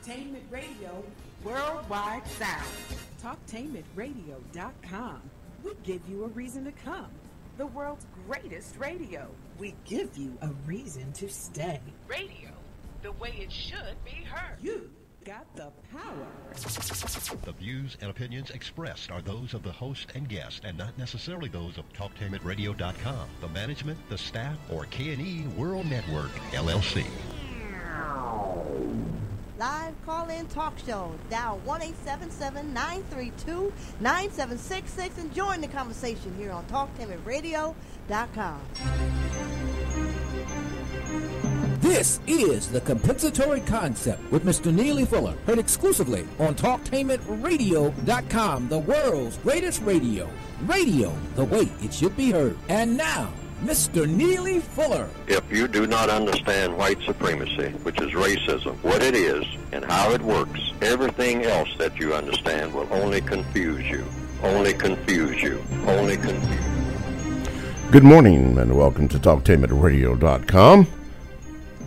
Talktainment Radio Worldwide Sound. Talktainmentradio.com. We give you a reason to come. The world's greatest radio. We give you a reason to stay. Radio, the way it should be heard. You got the power. The views and opinions expressed are those of the host and guest and not necessarily those of TalkTainmentRadio.com, the management, the staff, or K&E World Network, LLC. Live call-in talk show. Dial 1-877-932-9766 and join the conversation here on TalkTainmentRadio.com. This is the Compensatory Concept with Mr. Neely Fuller, heard exclusively on TalkTainmentRadio.com, the world's greatest radio. Radio, the way it should be heard. And now, Mr. Neely Fuller. If you do not understand white supremacy, which is racism, what it is and how it works, everything else that you understand will only confuse you. Only confuse you. Only confuse you. Good morning and welcome to TalkTainmentRadio.com.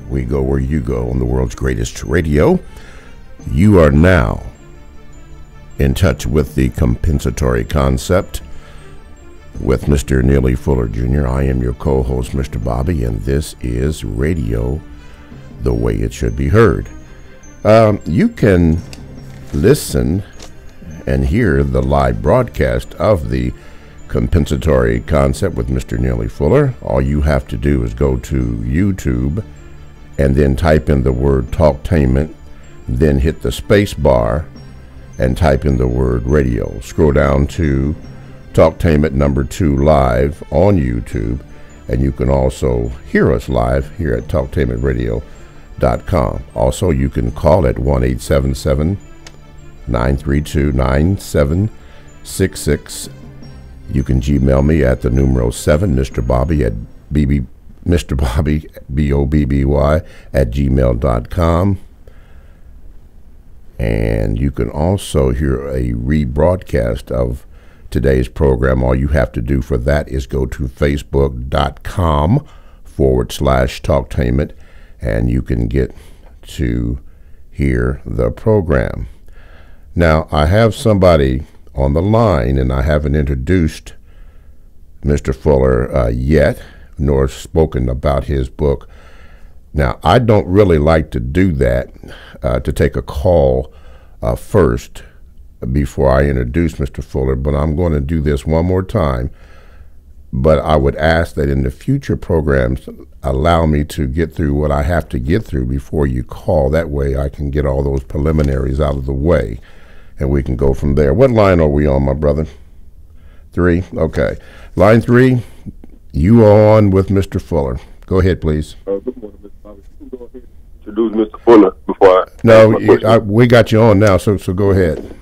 We go where you go on the world's greatest radio. You are now in touch with the Compensatory Concept with Mr. Neely Fuller Jr. I am your co-host, Mr. Bobby, and this is radio the way it should be heard. You can listen and hear the live broadcast of the Compensatory Concept with Mr. Neely Fuller. All you have to do is go to YouTube and then type in the word Talktainment, then hit the space bar and type in the word radio. Scroll down to Talktainment number 2 live on YouTube, and you can also hear us live here at TalkTainmentRadio.com. Also, you can call at 1-877-932-9766. You can Gmail me at the numero 7, Mr. Bobby at Mr. Bobby, B-O-B-B-Y, at gmail.com. And you can also hear a rebroadcast of today's program. All you have to do for that is go to facebook.com/Talktainment, and you can get to hear the program. Now, I have somebody on the line, and I haven't introduced Mr. Fuller yet, nor spoken about his book. Now, I don't really like to do that, to take a call first before I introduce Mr. Fuller, but I'm going to do this one more time. But I would ask that in the future programs, allow me to get through what I have to get through before you call. That way I can get all those preliminaries out of the way, and we can go from there. What line are we on, my brother? 3? Okay. Line 3, you are on with Mr. Fuller. Go ahead, please. Good morning, Mr. Bobby. You can go ahead and introduce Mr. Fuller before we got you on now, so go ahead.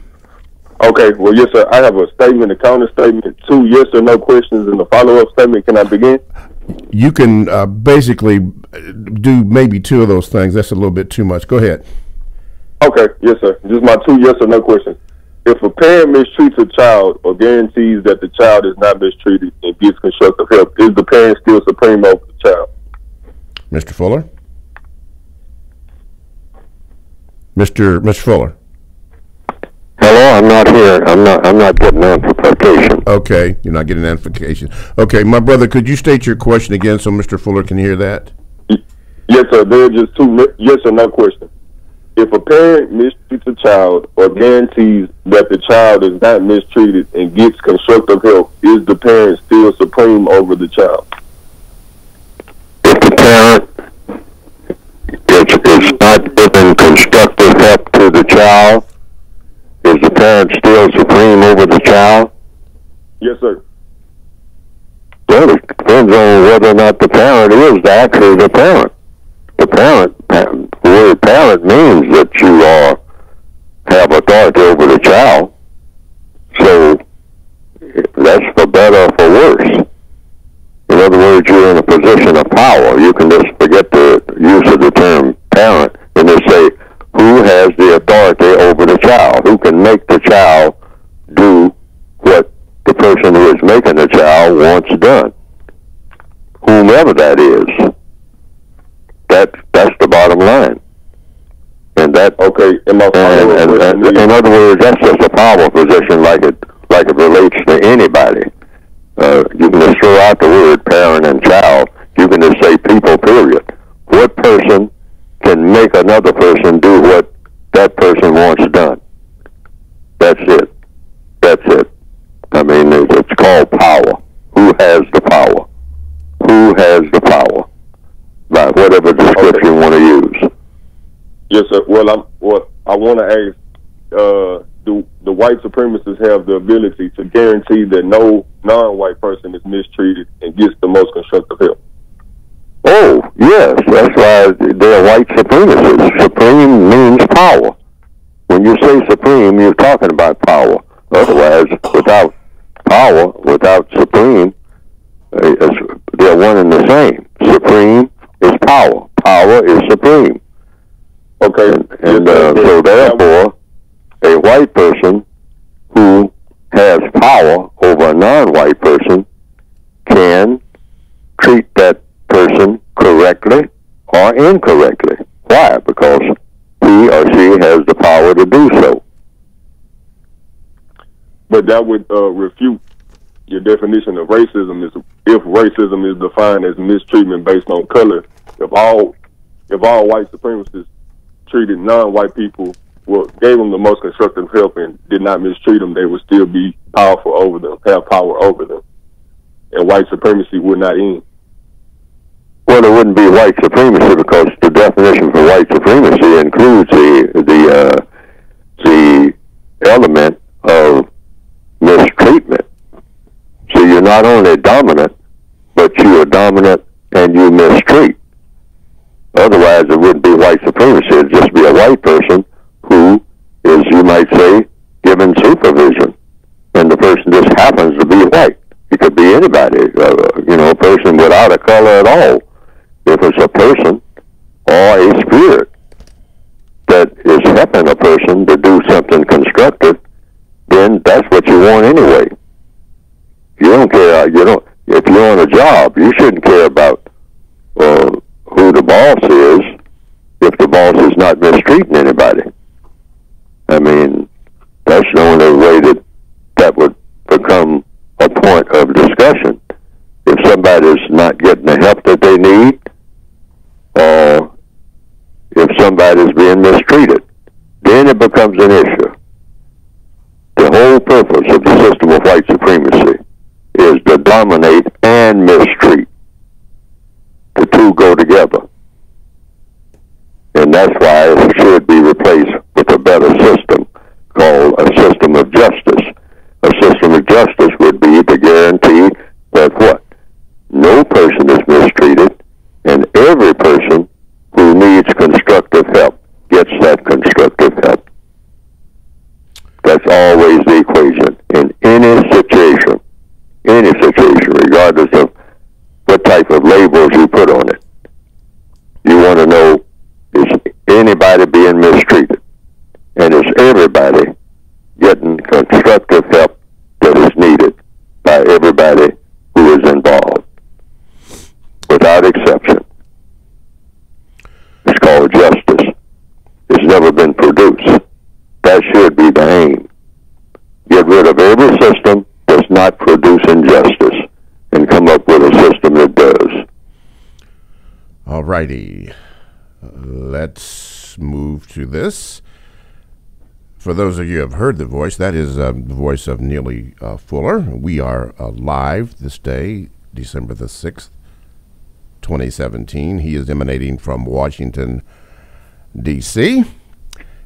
Okay, well, yes, sir. I have a statement, a counter statement, 2 yes or no questions, and a follow-up statement. Can I begin? You can basically do maybe 2 of those things. That's a little bit too much. Go ahead. Okay, yes, sir. Just my 2 yes or no questions. If a parent mistreats a child or guarantees that the child is not mistreated and gets constructive help, is the parent still supreme over the child? Mr. Fuller? Mr. Fuller? Hello, I'm not here. I'm not getting amplification. Okay, you're not getting amplification. Okay, my brother, could you state your question again so Mr. Fuller can hear that? Yes, sir. There are just 2 yes or no questions. If a parent mistreats a child or guarantees that the child is not mistreated and gets constructive help, is the parent still supreme over the child? If the parent is not giving constructive help to the child, is the parent still supreme over the child? Yes, sir. Well, it depends on whether or not the parent is actually the parent. The word parent means that you have authority over the child. So that's for better or for worse. In other words, you're in a position of power. You can just forget the use of the term parent and just say, who has the authority over the child? Who can make the child do what the person who is making the child wants done? Whomever that is. That's the bottom line. And that, okay, in my in other words, that's just a power position, like it relates to anybody. You can just throw out the word parent and child. You can just say people, period. What person can make another person do what that person wants done? That's it. That's it. I mean, it's called power. Who has the power? Who has the power? By whatever description you want to use. Yes, sir. Well, I want to ask, do the white supremacists have the ability to guarantee that no non-white person is mistreated and gets the most constructive help? Oh, yes. That's why they're white supremacists. Supreme means power. When you say supreme, you're talking about power. Otherwise, without power, without supreme, they're one and the same. Supreme is power. Power is supreme. Okay. And so therefore, a white person who has power over a non-white person can treat that person correctly or incorrectly. Why? Because he or she has the power to do so. But that would refute your definition of racism. If racism is defined as mistreatment based on color, if all white supremacists treated non-white people, gave them the most constructive help and did not mistreat them, they would still be powerful over them, have power over them, and white supremacy would not end. Well, it wouldn't be white supremacy because the definition for white supremacy includes the element of mistreatment. So you're not only dominant, but you are dominant and you mistreat. Otherwise, it wouldn't be white supremacy. It'd just be a white person who is, you might say, given supervision, and the person just happens to be white. It could be anybody, a person without a color at all. If it's a person or a spirit that is helping a person to do something constructive, then that's what you want anyway. You don't care. If you're on a job, you shouldn't care about who the boss is if the boss is not mistreating anybody. I mean, that's the only way that would become a point of discussion. If somebody's not getting the help that they need, or if somebody's being mistreated, then it becomes an issue. The whole purpose of the system of white supremacy is to dominate and mistreat. The two go together. And that's why it should be replaced with a better system called a system of justice. A system of justice would be to guarantee that what? No person is mistreated, and every person who needs constructive help gets that constructive help. That's always the equation in any situation, regardless of what type of labels you put on it. You want to know, is anybody being mistreated? And is everybody getting constructive help that is needed by everybody who is involved, without exception? It's called justice. It's never been produced. That should be the aim. Get rid of every system that's not producing justice and come up with a system that does. All righty. Let's move to this. For those of you who have heard the voice, that is the voice of Neely Fuller. We are live this day, December the 6th, 2017. He is emanating from Washington, D.C.,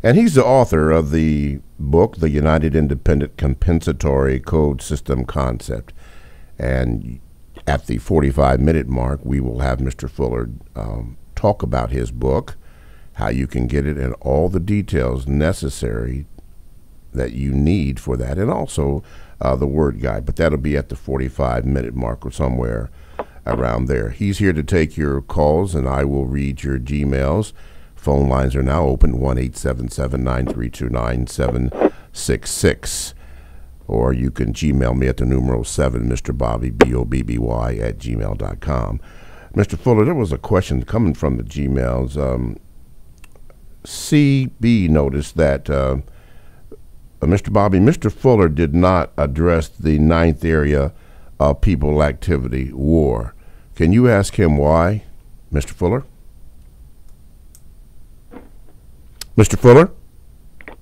and he's the author of the book, The United Independent Compensatory Code System Concept. And at the 45-minute mark, we will have Mr. Fuller talk about his book, how you can get it, and all the details necessary that you need for that, and also the word guide. But that'll be at the 45-minute mark or somewhere around there. He's here to take your calls, and I will read your Gmails. Phone lines are now open, 1-877-932-9766. Or you can Gmail me at the numeral 7, Mr. Bobby, BOBBY, at gmail.com. Mr. Fuller, there was a question coming from the Gmails. CB noticed that Mr. Bobby, Mr. Fuller did not address the ninth area of people activity, war. Can you ask him why, Mr. Fuller? Mr. Fuller?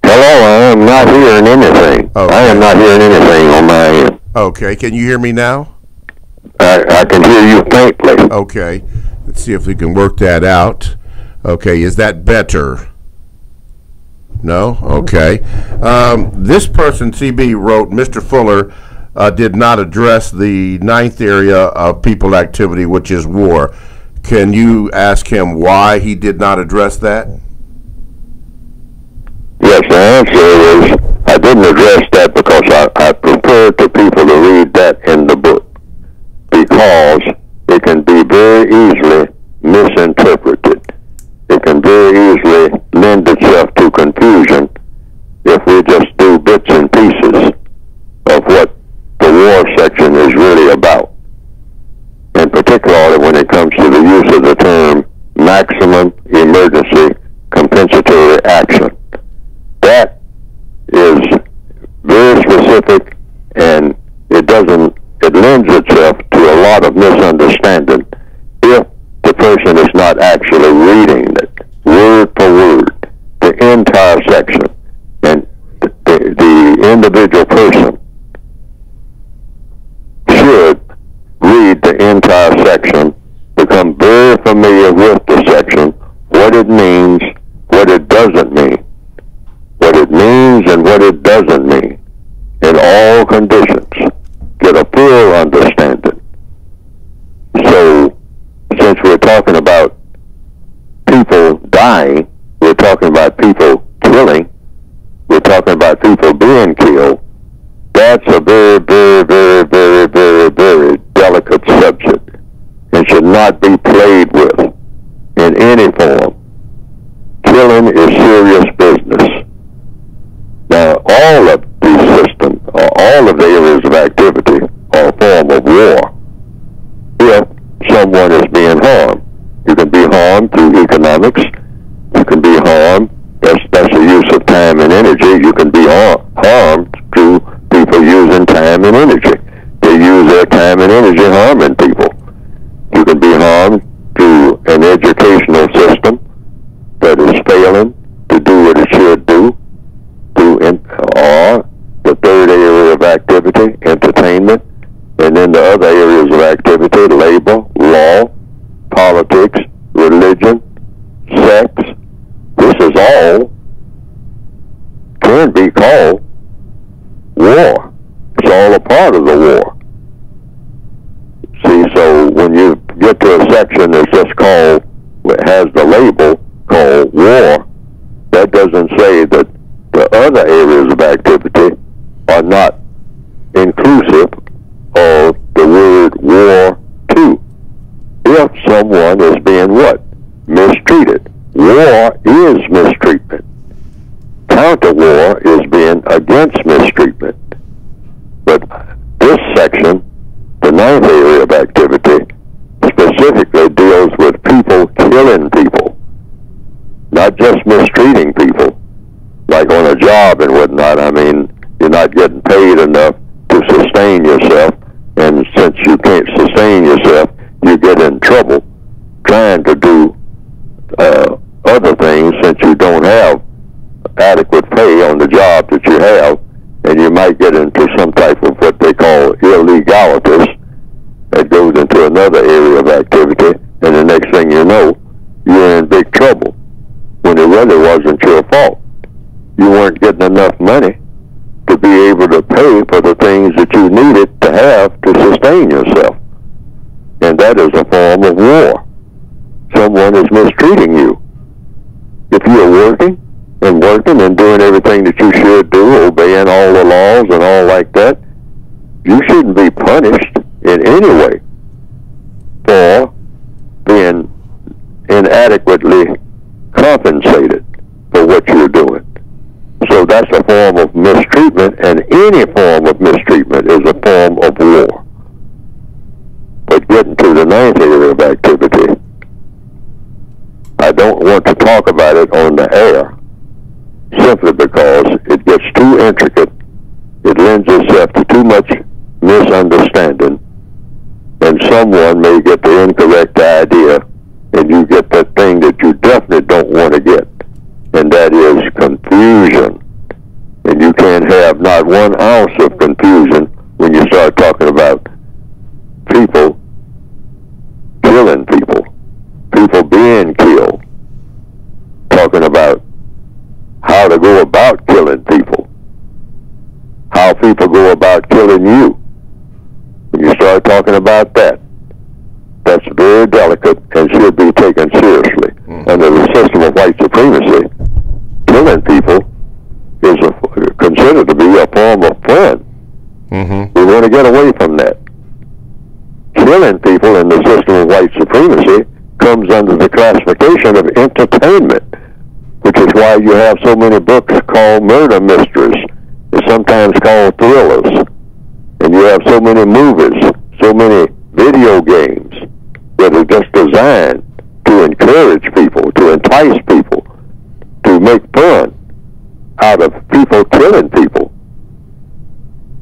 Hello, I am not hearing anything. Okay. I am not hearing anything on my end. Okay, can you hear me now? I can hear you faintly. Okay, let's see if we can work that out. Okay, is that better? No? Okay. This person, CB, wrote, Mr. Fuller did not address the ninth area of people activity, which is war. Can you ask him why he did not address that? Yes, the answer is I didn't address that because I preferred to people to read that in the book, because it can be very easily misinterpreted. It can very easily lend itself to confusion if we just do bits and pieces of what the war section is really about, and particularly when it comes to the use of the term maximum emergency compensatory action. That is very specific, and it lends itself to a lot of misunderstanding if the person is not actually reading it word for word, the entire section, and the individual person should read the entire section, become very familiar with the section, what it means, what it doesn't mean, what it means and what it doesn't mean, in all conditions, get a full understanding. So, since we're talking about people dying, we're talking about people killing, we're talking about people being killed, that's a very, very, very, very, very, very delicate subject and should not be played with in any form. Killing is serious business. Now, all of these systems, all of the areas of activity are a form of war if someone is being harmed. You can be harmed through economics. You can be harmed, that's the use of time and energy. You can be harmed through people using time and energy. They use their time and energy harming people. You can be harmed through an educational system that is failing to do what it should do, or the third area of activity, entertainment, and then the other areas of activity, labor, law, politics, religion, sex. This is all can be called war. It's all a part of the war. See, so when you get to a section that's just called, has the label called war, that doesn't say that the other areas of activity are not inclusive of the word war too. If someone is being what? Mistreated. War is mistreatment. Counter-war is being against mistreatment. But this section, the ninth area of activity, specifically deals with people killing people, not just mistreating people, like on a job and whatnot. I mean, you're not getting paid enough to sustain yourself, and since you can't sustain yourself, you get in trouble trying to do other things since you don't have adequate pay on the job that you have, and you might get into some type of what they call illegalities that goes into another area of activity, and the next thing you know, you're in big trouble when it really wasn't your fault. You weren't getting enough money to be able to pay for the things that you needed to have to sustain yourself. And that is a form of war. Someone is mistreating you. If you're working and doing everything that you should do, obeying all the laws and all like that, you shouldn't be punished in any way for being inadequately compensated for what you're doing. So that's a form of mistreatment, and any form of mistreatment is a form of war. But getting to the ninth area of activity, I don't want to talk about it on the air, simply because it gets too intricate. It lends itself to too much misunderstanding, and someone may get the incorrect idea, and you get that thing that you definitely don't want to get, and that is confusion. And you can't have not 1 ounce of confusion when you start talking about people killing people, people being killed, talking about how to go about killing people, how people go about killing you. When you start talking about that, that's very delicate and should be taken seriously. Under the system of white supremacy, killing people is considered to be a form of fun. We want to get away from that. Killing people in the system of white supremacy comes under the classification of entertainment, which is why you have so many books called murder mysteries, and sometimes called thrillers. And you have so many movies, so many video games that are just designed to encourage people, to entice people, to make fun out of people killing people.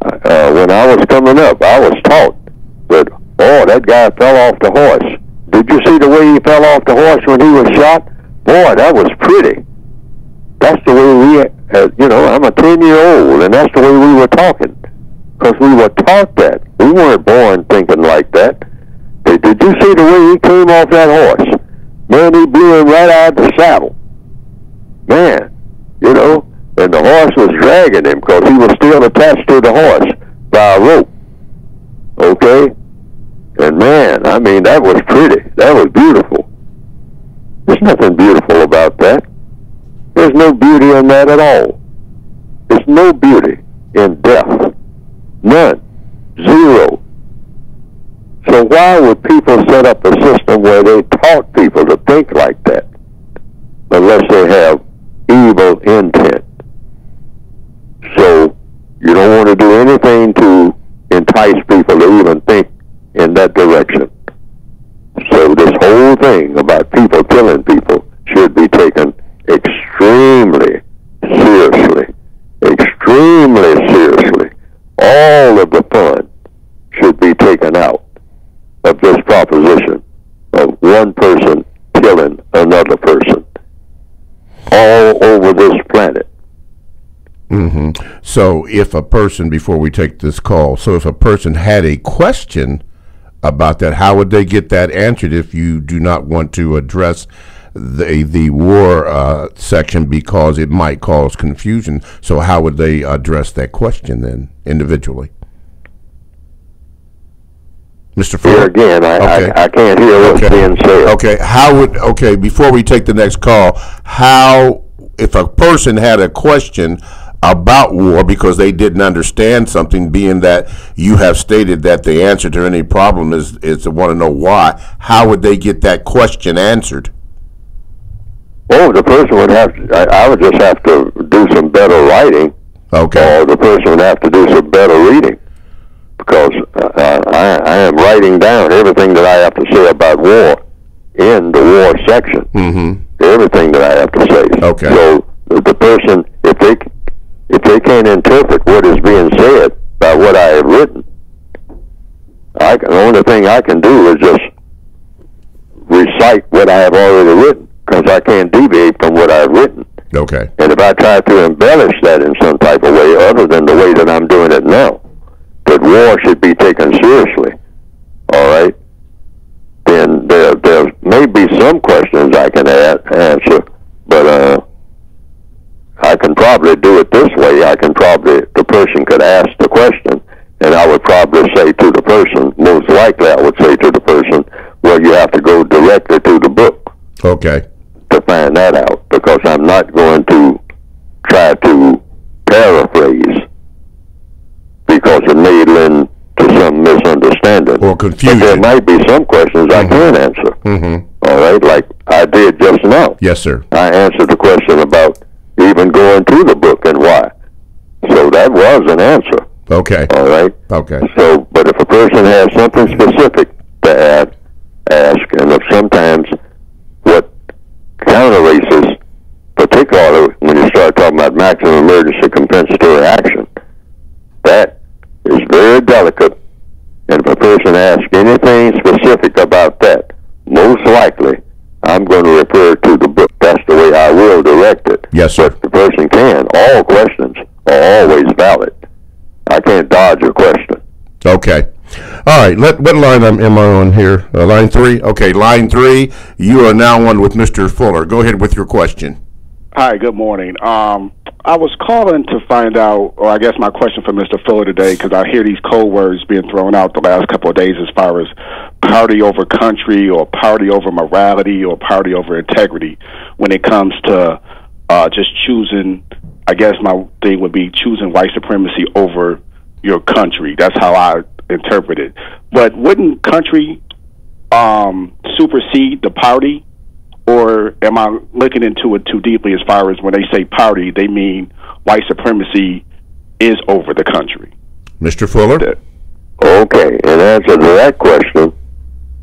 When I was coming up, I was taught that, oh, that guy fell off the horse. Did you see the way he fell off the horse when he was shot? Boy, that was pretty. That's the way we, I'm a 10-year-old, and that's the way we were talking. Because we were taught that. We weren't born thinking like that. Did you see the way he came off that horse? Man, he blew him right out of the saddle. Man, and the horse was dragging him because he was still attached to the horse by a rope. Okay? And man, I mean, that was pretty. That was beautiful. There's nothing beautiful about that. There's no beauty in that at all. There's no beauty in death. None. Zero. So why would people set up a system where they taught people to think like that unless they have evil intent? So you don't want to do anything to entice people to even think in that direction. So this whole thing about people killing people should be taken extremely seriously. Extremely seriously. All of the fun should be taken out of this proposition of one person killing another person all over this planet. So if a person, before we take this call, so if a person had a question about that, how would they get that answered if you do not want to address the war section because it might cause confusion? So how would they address that question then individually? Mr. Ford? Here again, I can't hear what's being said. Okay, before we take the next call, if a person had a question about war because they didn't understand something, being that you have stated that the answer to any problem is to want to know why, how would they get that question answered? Oh, the person would have to, I would just have to do some better writing. Okay. Or the person would have to do some better reading. Because I am writing down everything that I have to say about war in the war section. Everything that I have to say. Okay. So the person, if they can't interpret what is being said by what I have written, the only thing I can do is just recite what I have already written, because I can't deviate from what I've written. Okay. And if I try to embellish that in some type of way other than the way that I'm doing it now, that war should be taken seriously, all right, then there may be some questions I can answer, but I can probably do it this way. The person could ask the question, and I would probably say to the person, most likely I would say to the person, well, you have to go directly to the book. Okay. To find that out, because I'm not going to try to paraphrase, because it may lend to some misunderstanding or confusion. But there might be some questions I can answer. All right, like I did just now. Yes, sir. I answered the question about even going to the book and why. So that was an answer. Okay. All right. Okay. So, but if a person has something specific to ask, and if sometimes what maximum emergency compensatory action. That is very delicate, and if a person asks anything specific about that, most likely I'm going to refer to the book. That's the way I will direct it. Yes, sir. But the person can. All questions are always valid. I can't dodge a question. Okay. All right. What line am I on here? Line 3? Okay, line 3. You are now on with Mr. Fuller. Go ahead with your question. Hi, good morning. I was calling to find out, or I guess my question for Mr. Fuller today, because I hear these code words being thrown out the last couple of days as far as party over country or party over morality or party over integrity when it comes to just choosing, I guess my thing would be choosing white supremacy over your country. That's how I interpret it. But wouldn't country supersede the party? Or am I looking into it too deeply as far as when they say party, they mean white supremacy is over the country? Mr. Fuller? Okay, in answer to that question,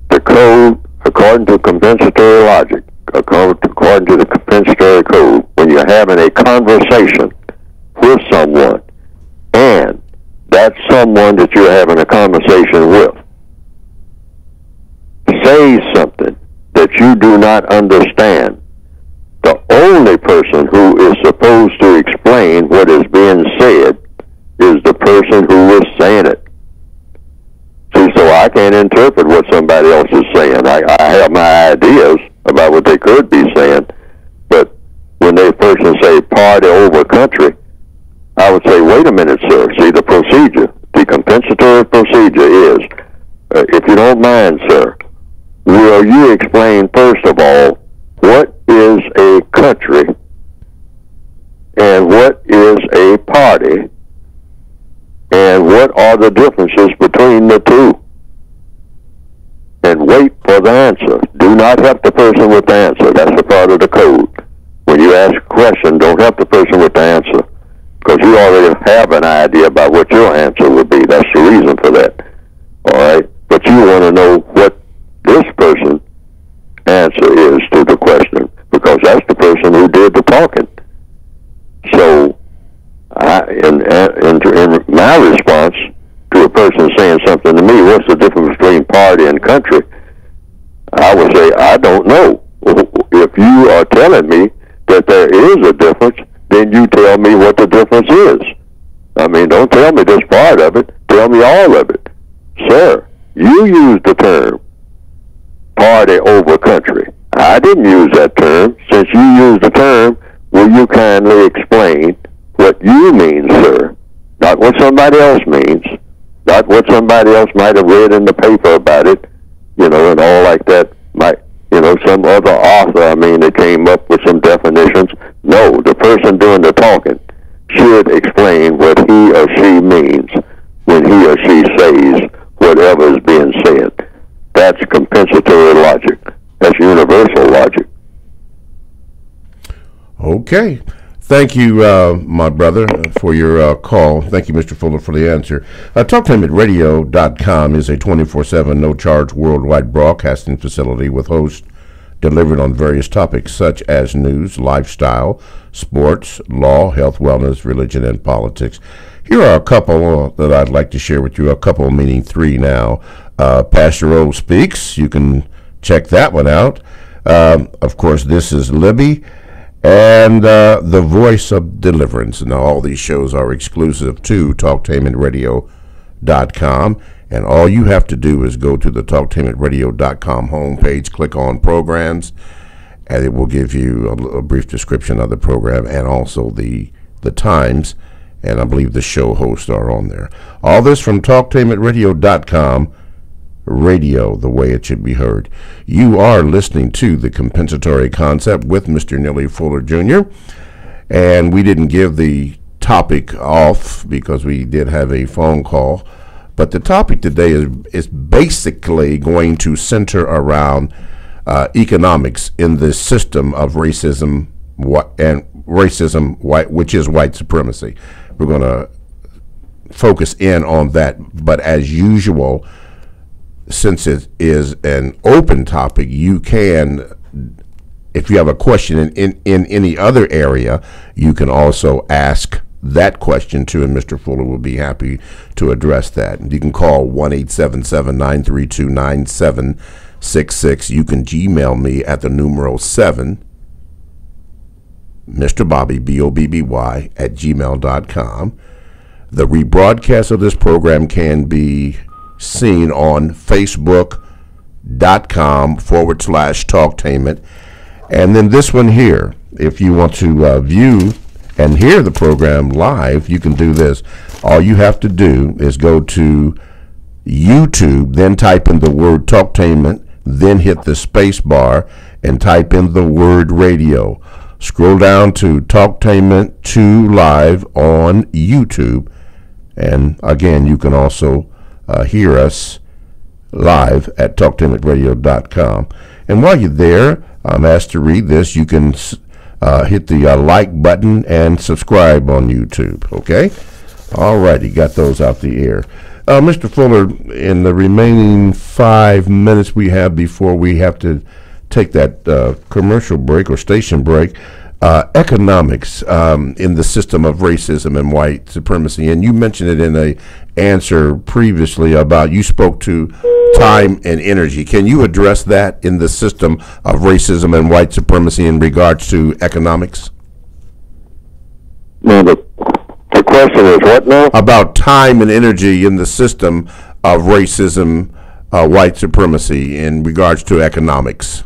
the code, according to compensatory logic, according to the compensatory code, when you're having a conversation with someone, and that someone that you're having a conversation with says something that you do not understand, the only person who is supposed to explain what is being said is the person who is saying it. See, so I can't interpret what somebody else is saying. I have my ideas about what they could be saying, but when they person say party over country, I would say, wait a minute, sir. See, the procedure, the compensatory procedure is, if you don't mind, sir, will you explain, first of all, what is a country and what is a party and what are the differences between the two? And wait for the answer. Do not help the person with the answer. That's a part of the code. When you ask a question, don't help the person with the answer, because you already have an idea about what your answer would be. That's the reason for that. All right? But you want to know what this person's answer is to the question, because that's the person who did the talking. So, in my response to a person saying something to me, what's the difference between party and country? I would say, I don't know. If you are telling me that there is a difference, then you tell me what the difference is. I mean, don't tell me this part of it. Tell me all of it. Sir, you used the term party over country. I didn't use that term. Since you used the term, will you kindly explain what you mean, sir? Not what somebody else means. Not what somebody else might have read in the paper about it, and all like that. Some other author, that came up with some definitions. No, the person doing the talking should explain what he or she means when he or she says whatever is being said. That's compensatory logic. That's universal logic. Okay. Thank you, my brother, for your call. Thank you, Mr. Fuller, for the answer. TalkTimeAtRadio.com is a 24/7 no-charge worldwide broadcasting facility with hosts delivered on various topics such as news, lifestyle, sports, law, health, wellness, religion, and politics. Here are a couple that I'd like to share with you, a couple meaning 3 now. Pastor O Speaks. You can check that one out. Of course, This is Libby. And The Voice of Deliverance. Now, all these shows are exclusive to TalkTainmentRadio.com. And all you have to do is go to the TalkTainmentRadio.com homepage, click on Programs, and it will give you a brief description of the program and also the times. And I believe the show hosts are on there. All this from TalkTainmentRadio.com. Radio, the way it should be heard. You are listening to the Compensatory Concept with Mr. Neely Fuller Jr. And we didn't give the topic off because we did have a phone call. But the topic today is basically going to center around economics in this system of racism, which is white supremacy. We're going to focus in on that. But as usual, since it is an open topic, you can if you have a question in any other area, you can also ask that question too, and Mr. Fuller will be happy to address that. And you can call 1-877-932-9766. You can Gmail me at the numeral 7, Mr. Bobby, BOBBY, at gmail.com. The rebroadcast of this program can be seen on Facebook.com/Talktainment. And then this one here, if you want to view and hear the program live, you can do this. All you have to do is go to YouTube, then type in the word Talktainment, then hit the space bar and type in the word radio. Scroll down to Talktainment 2 Live on YouTube. And again, you can also hear us live at TalkTainmentRadio.com. And while you're there, I'm asked to read this. You can hit the like button and subscribe on YouTube, okay? All righty, got those out the air. Mr. Fuller, in the remaining 5 minutes we have before we have to take that commercial break or station break, economics in the system of racism and white supremacy, and you mentioned it in a answer previously about you spoke to time and energy. Can you address that in the system of racism and white supremacy in regards to economics? No, the question is what now? About time and energy in the system of racism, white supremacy in regards to economics.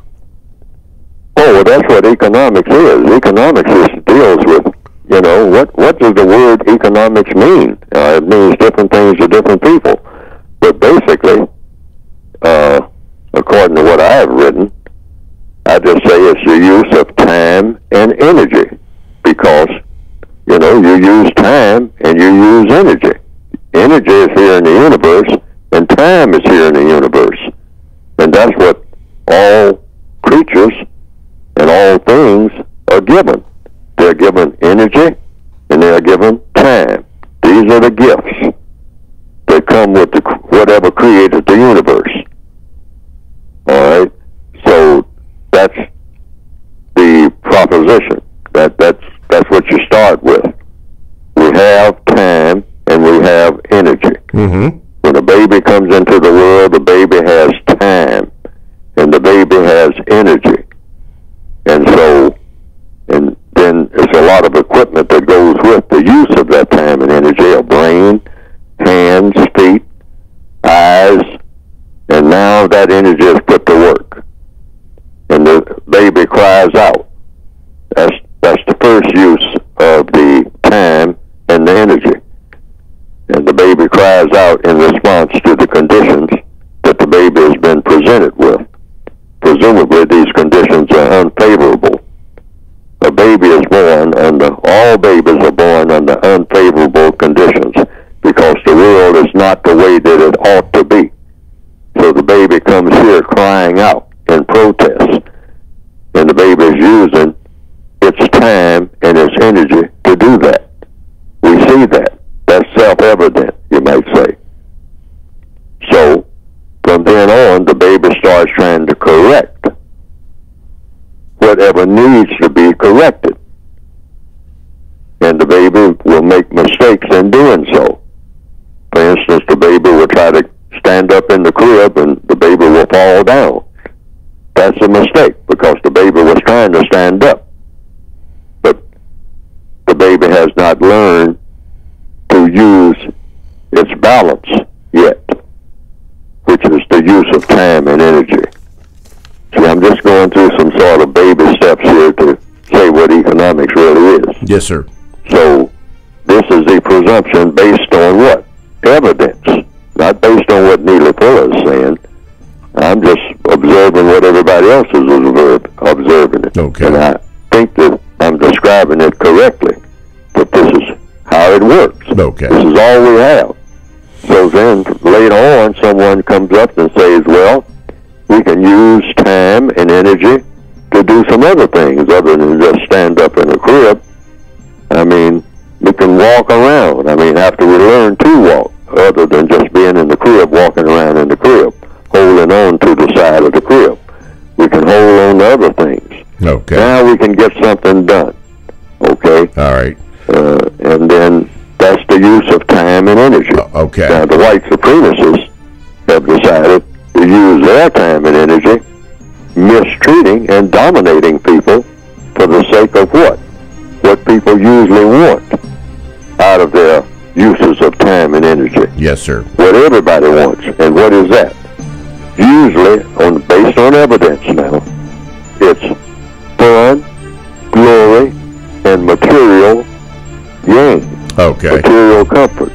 Oh, well, that's what economics is. Economics deals with, what does the word economics mean? It means different things to different people. But basically, according to what I have written, I just say it's the use of time and energy. Because, you use time and you use energy. Energy is here in the universe, and time is here in the universe. And that's what all creatures and all things are given. They're given energy and they're given time. These are the gifts that come with whatever created the universe. All right? So that's the proposition. That's what you start with. We have time and we have energy. Mm-hmm. When a baby comes into the world, the baby has time and the baby has energy. And then there's a lot of equipment that goes with the use of that time and energy, a brain, hands, feet, eyes, and now that energy is put to work. And the baby cries out. That's the first use of the time and the energy. And the baby cries out in response to the conditions that the baby has been presented with. Presumably these conditions are unfavorable. A baby is born all babies are born under unfavorable conditions because the world is not the way that it ought to be. So the baby comes here crying out in protest. And the baby is using its time and its energy to do that. We see that. That's self-evident, you might say. So from then on, the baby starts trying to correct whatever needs to be corrected. And the baby will make mistakes in doing so. For instance, the baby will try to stand up in the crib and the baby will fall down. That's a mistake because the baby was trying to stand up. But the baby has not learned to use its balance yet, which is the use of time and energy. See, I'm just going through some sort of baby steps here to say what economics really is. Yes, sir. So this is the presumption based on what? Evidence, not based on what Neely Fuller is saying. I'm just observing what everybody else is observing it. Okay. And I think that I'm describing it correctly, but this is how it works. Okay. This is all we have. So then later on, someone comes up and says, well, we can use time and energy to do some other things other than just stand up in a crib. I mean, we can walk around. I mean, after we learn to walk, other than just being in the crib, walking around in the crib, holding on to the side of the crib. We can hold on to other things. Okay. Now we can get something done. Okay? All right. And then that's the use of time and energy. Okay. Now, the white supremacists have decided to use their time and energy mistreating and dominating people for the sake of what? What people usually want out of their uses of time and energy. Yes, sir. What everybody wants. And what is that? Usually, based on evidence now, it's fun, glory, and material gain. Okay. Material comfort.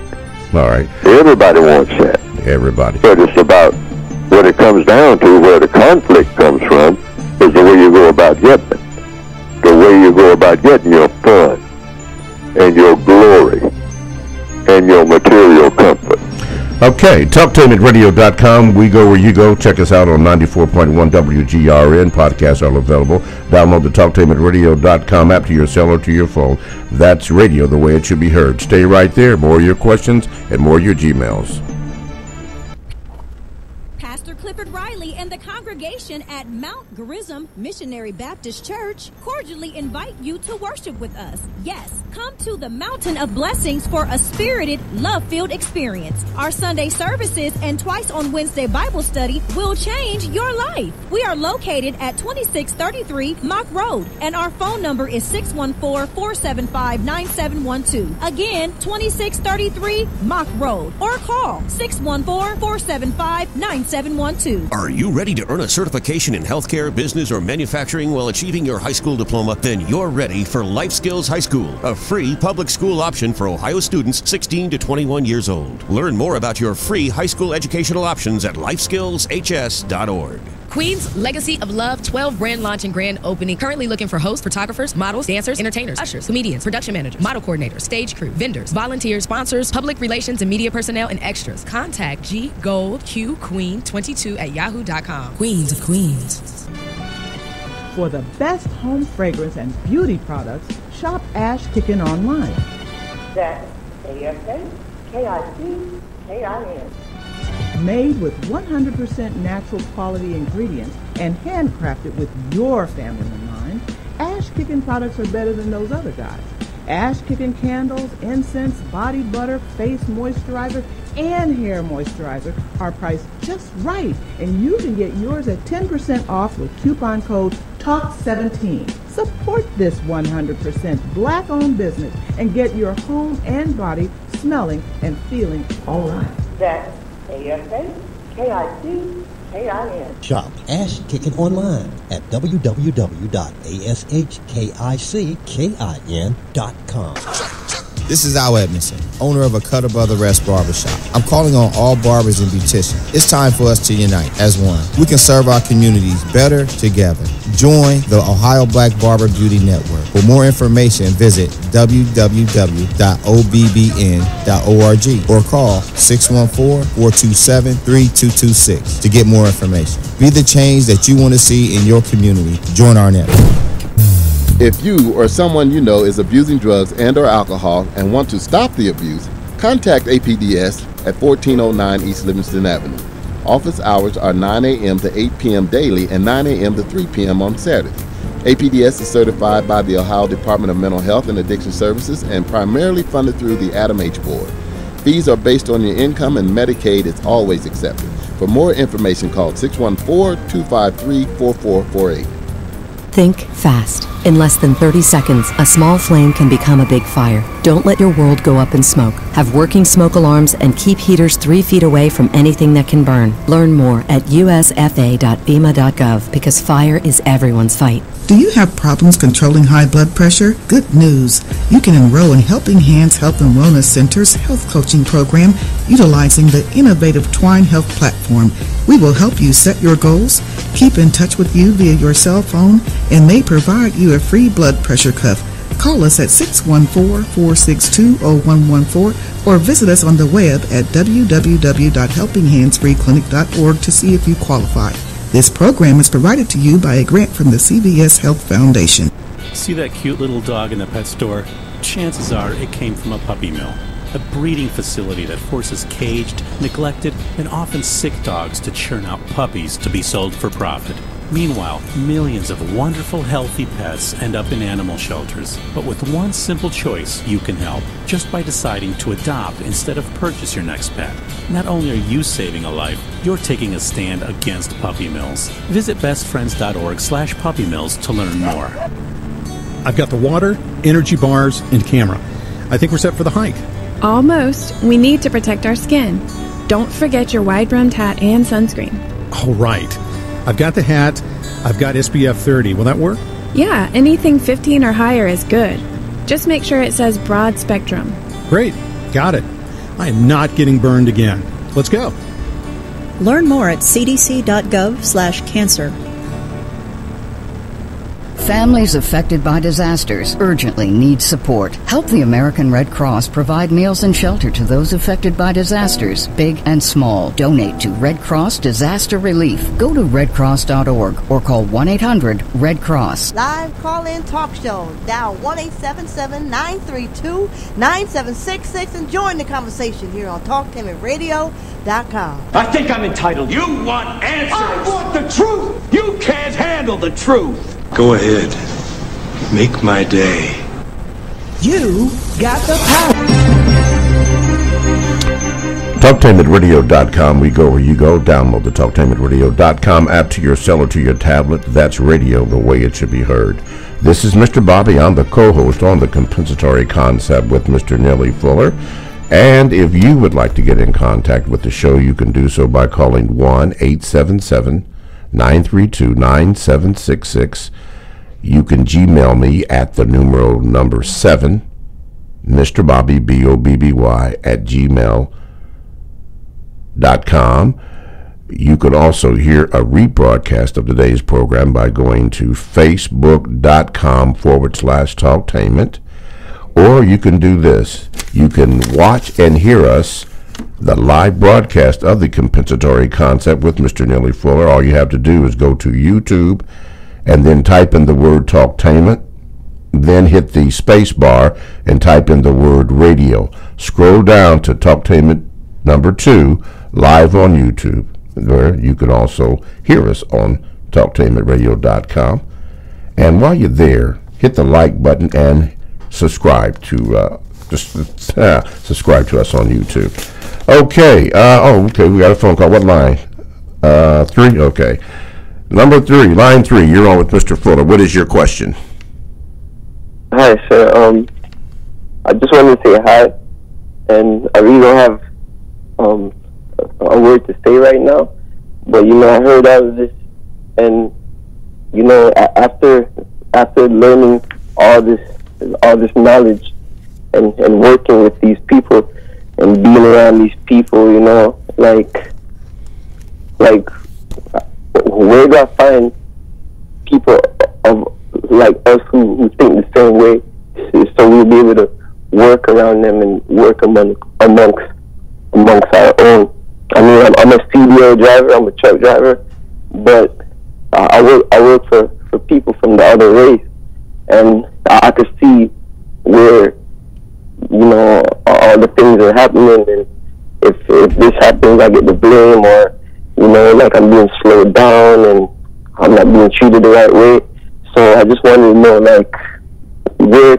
All right. Everybody wants that. Everybody. But it's about what it comes down to, where the conflict comes from, is the way you go about getting it. The way you go about getting your fun and your glory and your material comfort. Okay, TalkTainmentRadio.com. We go where you go. Check us out on 94.1 WGRN. Podcasts are available. Download the TalkTainmentRadio.com app to your cell or to your phone. That's radio the way it should be heard. Stay right there. More of your questions and more of your Gmails. Pastor Clifford Riley and the congregation at Mount Gerizim Missionary Baptist Church cordially invite you to worship with us. Yes, come to the Mountain of Blessings for a spirited, love-filled experience. Our Sunday services and twice on Wednesday Bible study will change your life. We are located at 2633 Mock Road, and our phone number is 614-475-9712. Again, 2633 Mock Road, or call 614-475-9712. Are you ready to earn a certification in healthcare, business, or manufacturing while achieving your high school diploma? Then you're ready for Life Skills High School, a free public school option for Ohio students 16 to 21 years old. Learn more about your free high school educational options at lifeskillshs.org. Queen's Legacy of Love 12 brand launch and grand opening. Currently looking for hosts, photographers, models, dancers, entertainers, ushers, comedians, production managers, model coordinators, stage crew, vendors, volunteers, sponsors, public relations and media personnel, and extras. Contact ggoldqqueen22@yahoo.com. Queens of Queens. For the best home fragrance and beauty products, shop Ash Kickin online. That's ASHKICKIN. Made with 100% natural quality ingredients and handcrafted with your family in mind, Ash Kickin products are better than those other guys. Ash Kickin candles, incense, body butter, face moisturizer, and hair moisturizer are priced just right, and you can get yours at 10% off with coupon code TALK17. Support this 100% black-owned business and get your home and body smelling and feeling all right. That's ASHKICKIN. Shop Ash Kickin online at www.ashkickin.com. This is Al Edmondson, owner of a Cutter Brother Rest Barbershop. I'm calling on all barbers and beauticians. It's time for us to unite as one. We can serve our communities better together. Join the Ohio Black Barber Beauty Network. For more information, visit www.obbn.org or call 614-427-3226 to get more information. Be the change that you want to see in your community. Join our network. If you or someone you know is abusing drugs and or alcohol and want to stop the abuse, contact APDS at 1409 East Livingston Avenue. Office hours are 9 a.m. to 8 p.m. daily and 9 a.m. to 3 p.m. on Saturdays. APDS is certified by the Ohio Department of Mental Health and Addiction Services and primarily funded through the Adam H. Board. Fees are based on your income and Medicaid is always accepted. For more information, call 614-253-4448. Think fast. In less than 30 seconds, a small flame can become a big fire. Don't let your world go up in smoke. Have working smoke alarms and keep heaters 3 feet away from anything that can burn. Learn more at usfa.fema.gov because fire is everyone's fight. Do you have problems controlling high blood pressure? Good news. You can enroll in Helping Hands Health and Wellness Center's health coaching program utilizing the innovative Twine Health platform. We will help you set your goals, keep in touch with you via your cell phone, and may provide you a free blood pressure cuff. Call us at 614-462-0114 or visit us on the web at www.helpinghandsfreeclinic.org to see if you qualify. This program is provided to you by a grant from the CVS Health Foundation. See that cute little dog in the pet store? Chances are it came from a puppy mill, a breeding facility that forces caged, neglected, and often sick dogs to churn out puppies to be sold for profit. Meanwhile, millions of wonderful, healthy pets end up in animal shelters. But with one simple choice, you can help, just by deciding to adopt instead of purchase your next pet. Not only are you saving a life, you're taking a stand against puppy mills. Visit bestfriends.org/puppy mills to learn more. I've got the water, energy bars, and camera. I think we're set for the hike. Almost. We need to protect our skin. Don't forget your wide-brimmed hat and sunscreen. All right. I've got the hat. I've got SPF 30. Will that work? Yeah, anything 15 or higher is good. Just make sure it says broad spectrum. Great. Got it. I am not getting burned again. Let's go. Learn more at cdc.gov/cancer. Families affected by disasters urgently need support. Help the American Red Cross provide meals and shelter to those affected by disasters, big and small. Donate to Red Cross Disaster Relief. Go to redcross.org or call 1-800-RED-CROSS. Live call-in talk show. Dial 1-877-932-9766 and join the conversation here on TalkTimidRadio.com. I think I'm entitled. You want answers. I want the truth. You can't handle the truth. Go ahead. Make my day. You got the power. TalkTimidRadio.com. We go where you go. Download the TalkTimidRadio.com app to your cell or to your tablet. That's radio the way it should be heard. This is Mr. Bobby. I'm the co-host on the Compensatory Concept with Mr. Neely Fuller. And if you would like to get in contact with the show, you can do so by calling 1-877-932-9766. You can Gmail me at the numeral number 7, Mr. Bobby, BOBBY, at gmail.com. You could also hear a rebroadcast of today's program by going to facebook.com/talktainment. Or you can do this. You can watch and hear us, the live broadcast of the Compensatory Concept with Mr. Neely Fuller. All you have to do is go to YouTube and then type in the word Talktainment, then hit the space bar and type in the word radio. Scroll down to Talktainment number 2, live on YouTube, where you can also hear us on TalkTimidRadio.com. And while you're there, hit the like button and subscribe to subscribe to us on YouTube. Okay. Okay. We got a phone call. What line? 3. Okay. Number 3, line 3. You're on with Mr. Fuller. What is your question? Hi, sir. I just wanted to say hi, and I really don't have a word to say right now. But I heard all of this, and after learning all this knowledge and working with these people and being around these people, like where do I find people of like us who think the same way, so we'll be ble to work around them and work amongst our own. I mean, I'm a CDL driver, I'm a truck driver, but I work for people from the other race, and I could see where all the things are happening, and if this happens, I get the blame, or like I'm being slowed down and I'm not being treated the right way. So I just wanted to know, like, where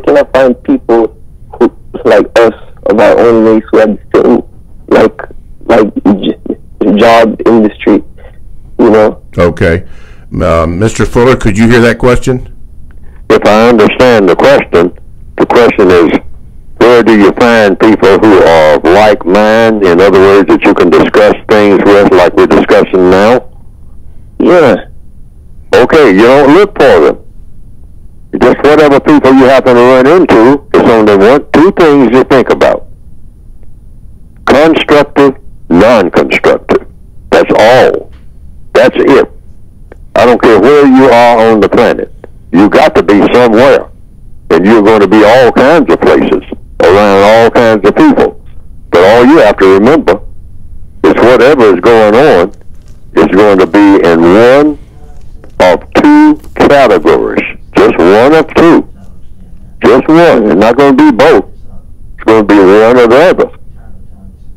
can I find people who like us of our own race who have the same like job industry, Okay. Mr. Fuller, could you hear that question? If I understand the question is, where do you find people who are like mind? In other words, that you can discuss things with, like we're discussing now? Yeah. Okay, you don't look for them. Just whatever people you happen to run into, it's only two things you think about. Constructive, non-constructive. That's all. That's it. I don't care where you are on the planet. You got to be somewhere. And you're going to be all kinds of places, around all kinds of people. But all you have to remember is whatever is going on is going to be in one of 2 categories. Just one of 2. Just one. It's not going to be both. It's going to be one or the other.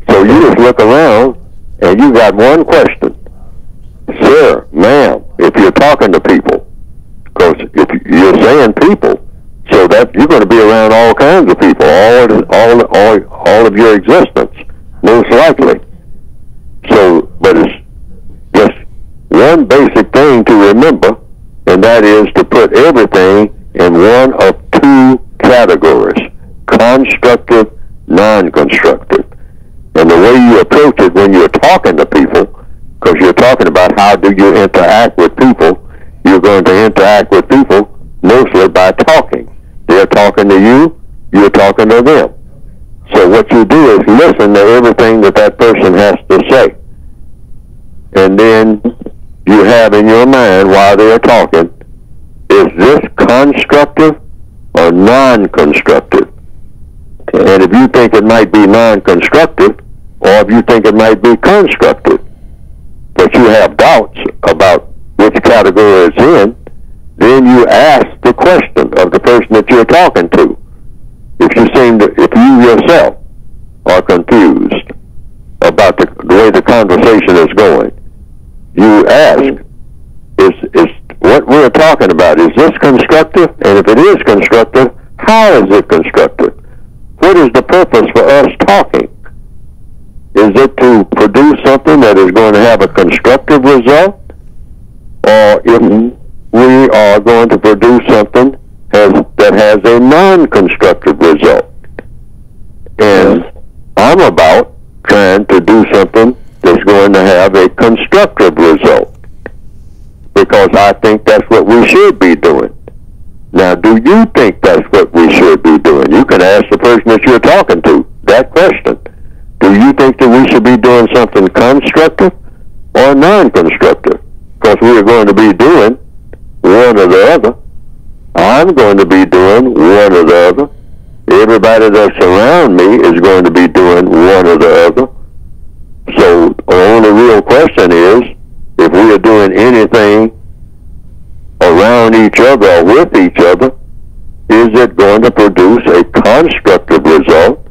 So you just look around and you got one question. Sir, ma'am, if talking to people. Because if you're saying people, so that you're going to be around all kinds of people, all of your existence, most likely. So, but it's just one basic thing to remember, and that is to put everything in one of two categories: constructive, non-constructive. And the way you approach it when you're talking to people, because you're talking about how do you interact with people, you're going to interact with people mostly by talking. They're talking to you, you're talking to them. So what you do is listen to everything that person has to say. And then you have in your mind while they're talking, is this constructive or non-constructive? And if you think it might be non-constructive, or if you think it might be constructive, but you have doubts about which category it's in, then you ask the question of the person that you're talking to. If you yourself are confused about the way the conversation is going, you ask, is what we're talking about, is this constructive? And if it is constructive, how is it constructive? What is the purpose for us talking? Is it to produce something that is going to have a constructive result? Or if we are going to produce something that has a non-constructive result? And I'm about trying to do something that's going to have a constructive result, because I think that's what we should be doing. Now, do you think that's what we should be doing? You can ask the person that you're talking to that question. Do you think that we should be doing something constructive or non-constructive? Because we're going to be doing one or the other. I'm going to be doing one or the other. Everybody that's around me is going to be doing one or the other. So the only real question is, if we are doing anything around each other or with each other, is it going to produce a constructive result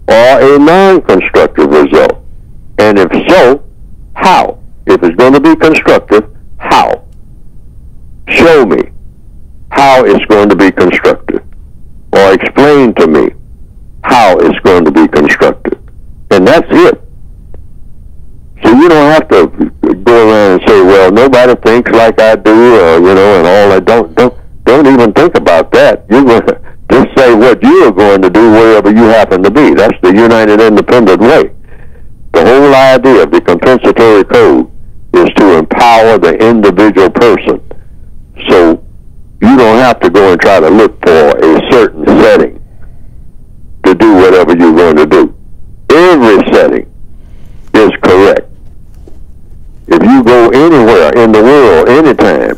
or a non-constructive result? And if so, how? If it's going to be constructive, how? Show me how it's going to be constructive, or explain to me how it's going to be constructive. And that's it. So you don't have to go around and say, well, nobody thinks like I do, or, and all that. Don't even think about that. You're going to just say what you are going to do wherever you happen to be. That's the United Independent Way. The whole idea of the compensatory code is to empower the individual person. So you don't have to go and try to look for a certain setting to do whatever you're going to do. Every setting is correct. If you go anywhere in the world, anytime,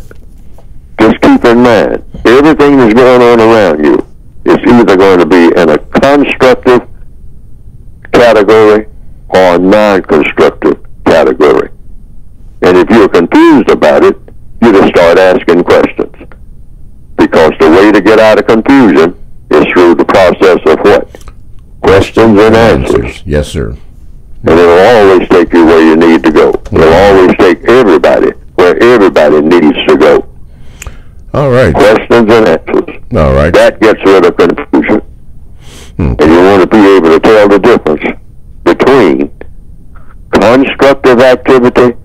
just keep in mind, everything that's going on around you is either going to be in a constructive category or a non-constructive category. And if you're confused about it, you just start asking questions. Because the way to get out of confusion is through the process of what? Questions and answers. Yes, sir. And it'll always take you where you need to go. It'll always take everybody where everybody needs to go. All right. Questions and answers. All right. That gets rid of confusion. And you want to be able to tell the difference between constructive activity,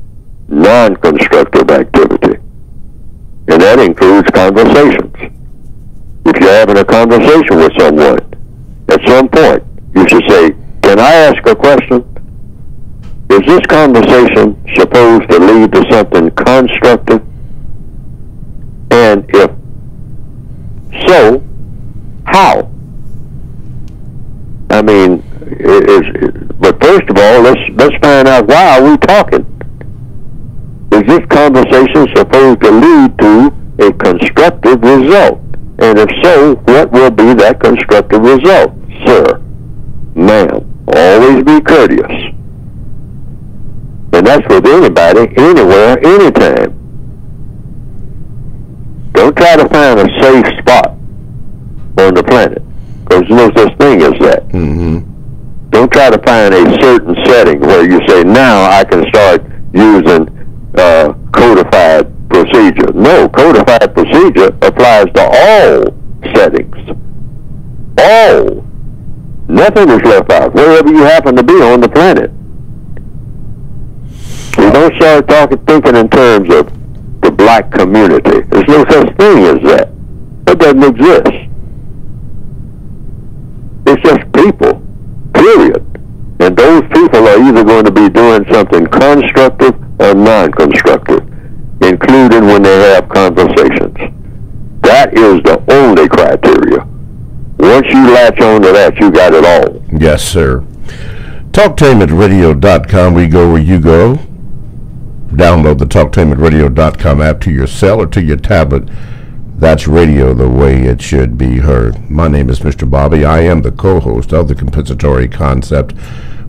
non-constructive activity. And that includes conversations. If you're having a conversation with someone, at some point, you should say, can I ask a question? Is this conversation supposed to lead to something constructive? And if so, how? I mean, but first of all, let's find out, why are we talking? Is this conversation supposed to lead to a constructive result? And if so, what will be that constructive result? Sir, ma'am, always be courteous. And that's with anybody, anywhere, anytime. Don't try to find a safe spot on the planet, because there's no such thing as that. Mm-hmm. Don't try to find a certain setting where you say, now I can start using codified procedure. No. No, codified procedure applies to all settings. All. Nothing is left out, wherever you happen to be on the planet. You don't start thinking in terms of the black community. There's no such thing as that. That doesn't exist. It's just people, period. And those people are either going to be doing something constructive or non-constructive, including when they have conversations. That is the only criteria. Once you latch on to that, you got it all. Yes, sir. TalkTainmentRadio.com. We go where you go. Download the TalkTainmentRadio.com app to your cell or to your tablet. That's radio the way it should be heard. My name is Mr. Bobby. I am the co-host of the Compensatory Concept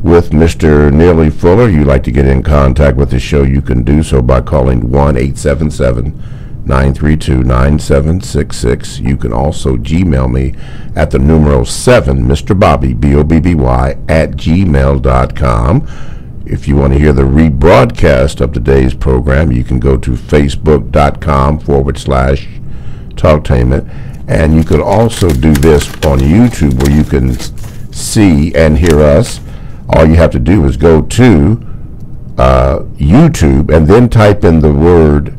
with Mr. Neely Fuller. You like to get in contact with the show, you can do so by calling 1-877-932-9766. You can also Gmail me at the numeral 7, Mr. Bobby, BOBBY, at gmail.com. If you want to hear the rebroadcast of today's program, you can go to facebook.com/Talktainment. And you could also do this on YouTube where you can see and hear us. All you have to do is go to YouTube and then type in the word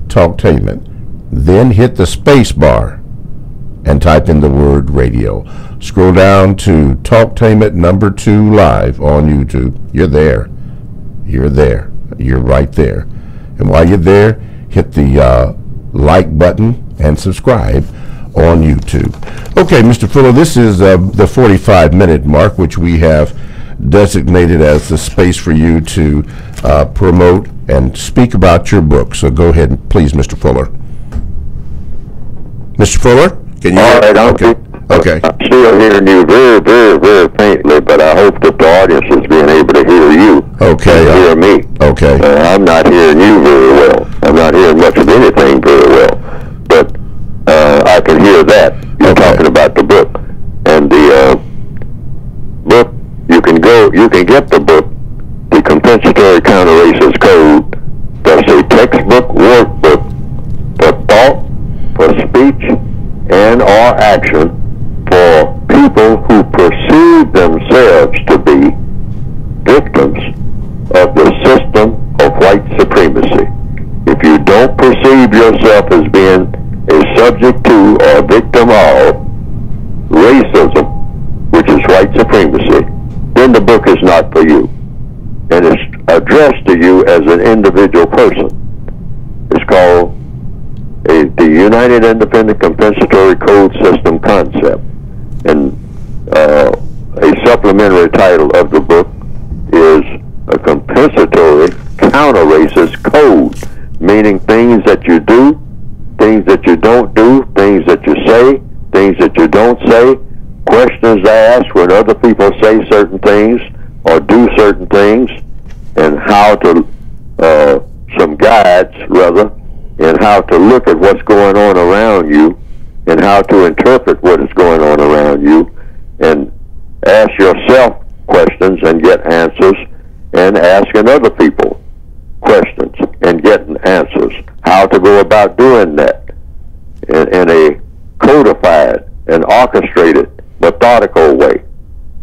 Talktainment. Then hit the space bar and type in the word radio. Scroll down to Talktainment #2 live on YouTube. You're there. You're there. You're right there. And while you're there, hit the like button and subscribe on YouTube. Okay, Mr. Fuller, this is the 45-minute mark, which we have designated as the space for you to promote and speak about your book. So go ahead, please, Mr. Fuller. Mr. Fuller, can you hear? All right, Okay. I'm still hearing you very, very, very faintly, but I hope that the audience is being able to hear you. Okay. And hear me. Okay. I'm not hearing you very well. I'm not hearing much of anything very well, but I can hear that. You're talking about the book. And the book, you can get the book, The Compensatory Counter-Racist Code. That's a textbook workbook for thought, for speech, and or action for people who perceive themselves to be victims of the system of white supremacy. If you don't perceive yourself as being a subject to or victim of racism, which is white supremacy, then the book is not for you. And it's addressed to you as an individual person. It's called the United Independent Compensatory Code System Concept. And a supplementary title of the book is A Compensatory Counter-Racist Code, meaning things that you do, things that you don't do, things that you say, things that you don't say, questions asked when other people say certain things or do certain things, and how to, some guides, rather, and how to look at what's going on around you and how to interpret what is going on around you and ask yourself questions and get answers, and asking other people questions and getting answers. How to go about doing that in a codified and orchestrated, methodical way.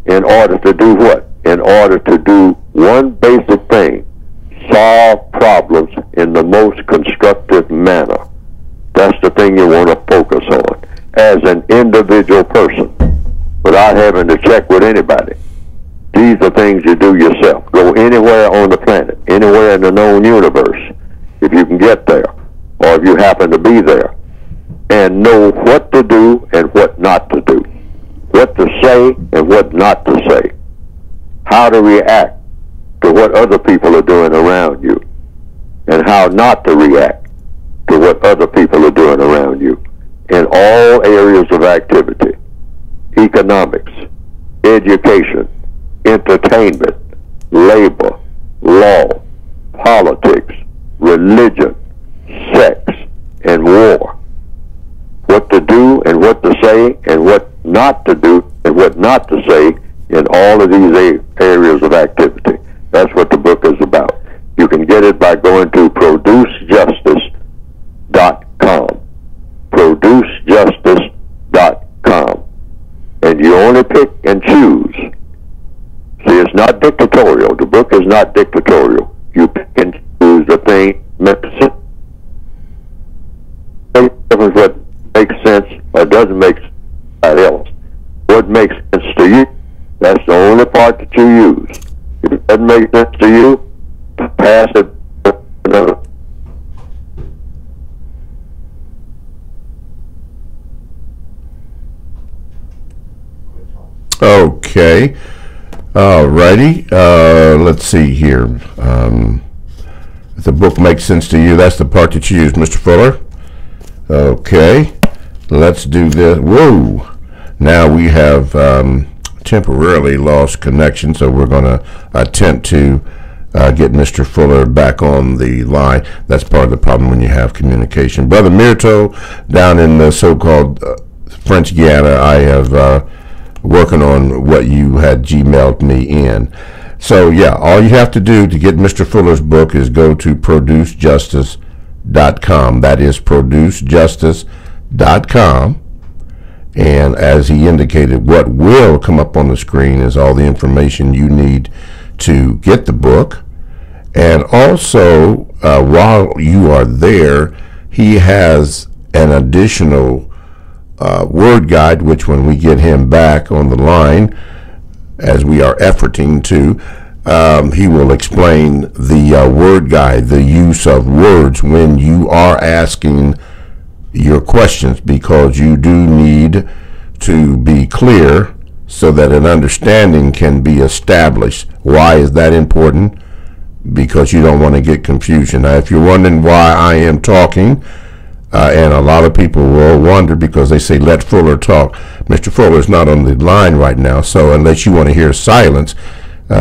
In order to do what? In order to do one basic thing: solve problems in the most constructive manner. That's the thing you want to focus on as an individual person without having to check with anybody. These are things you do yourself. Go anywhere on the planet, anywhere in the known universe, if you can get there, or if you happen to be there, and know what to do and what not to do, what to say and what not to say, how to react to what other people are doing around you, and how not to react to what other people are doing around you in all areas of activity: economics, education, entertainment, labor, law, politics, religion, sex, and war. What to do and what to say and what not to do and what not to say in all of these areas of activity. That's what the book is about. You can get it by going to producejustice.com. only pick and choose. See, it's not dictatorial. The book is not dictatorial. You pick and choose the thing what makes sense or doesn't make sense to anybody else. What makes sense to you, that's the only part that you use. If it doesn't make sense to you, pass it to another. Okay. Alrighty. Let's see here. If the book makes sense to you, that's the part that you use, Mr. Fuller. Okay. Let's do this. Whoa. Now we have temporarily lost connection, so we're going to attempt to get Mr. Fuller back on the line. That's part of the problem when you have communication. Brother Mirto, down in the so-called French Guiana, I have working on what you had Gmailed me in. So yeah, all you have to do to get Mr. Fuller's book is go to producejustice.com. That is producejustice.com. And as he indicated, what will come up on the screen is all the information you need to get the book. And also, while you are there, he has an additional word guide, which when we get him back on the line, as we are efforting to, he will explain the word guide, the use of words when you are asking your questions, because you do need to be clear so that an understanding can be established. Why is that important? Because you don't want to get confusion. Now, if you're wondering why I am talking, and a lot of people will wonder because they say, let Fuller talk. Mr. Fuller is not on the line right now, so unless you want to hear silence,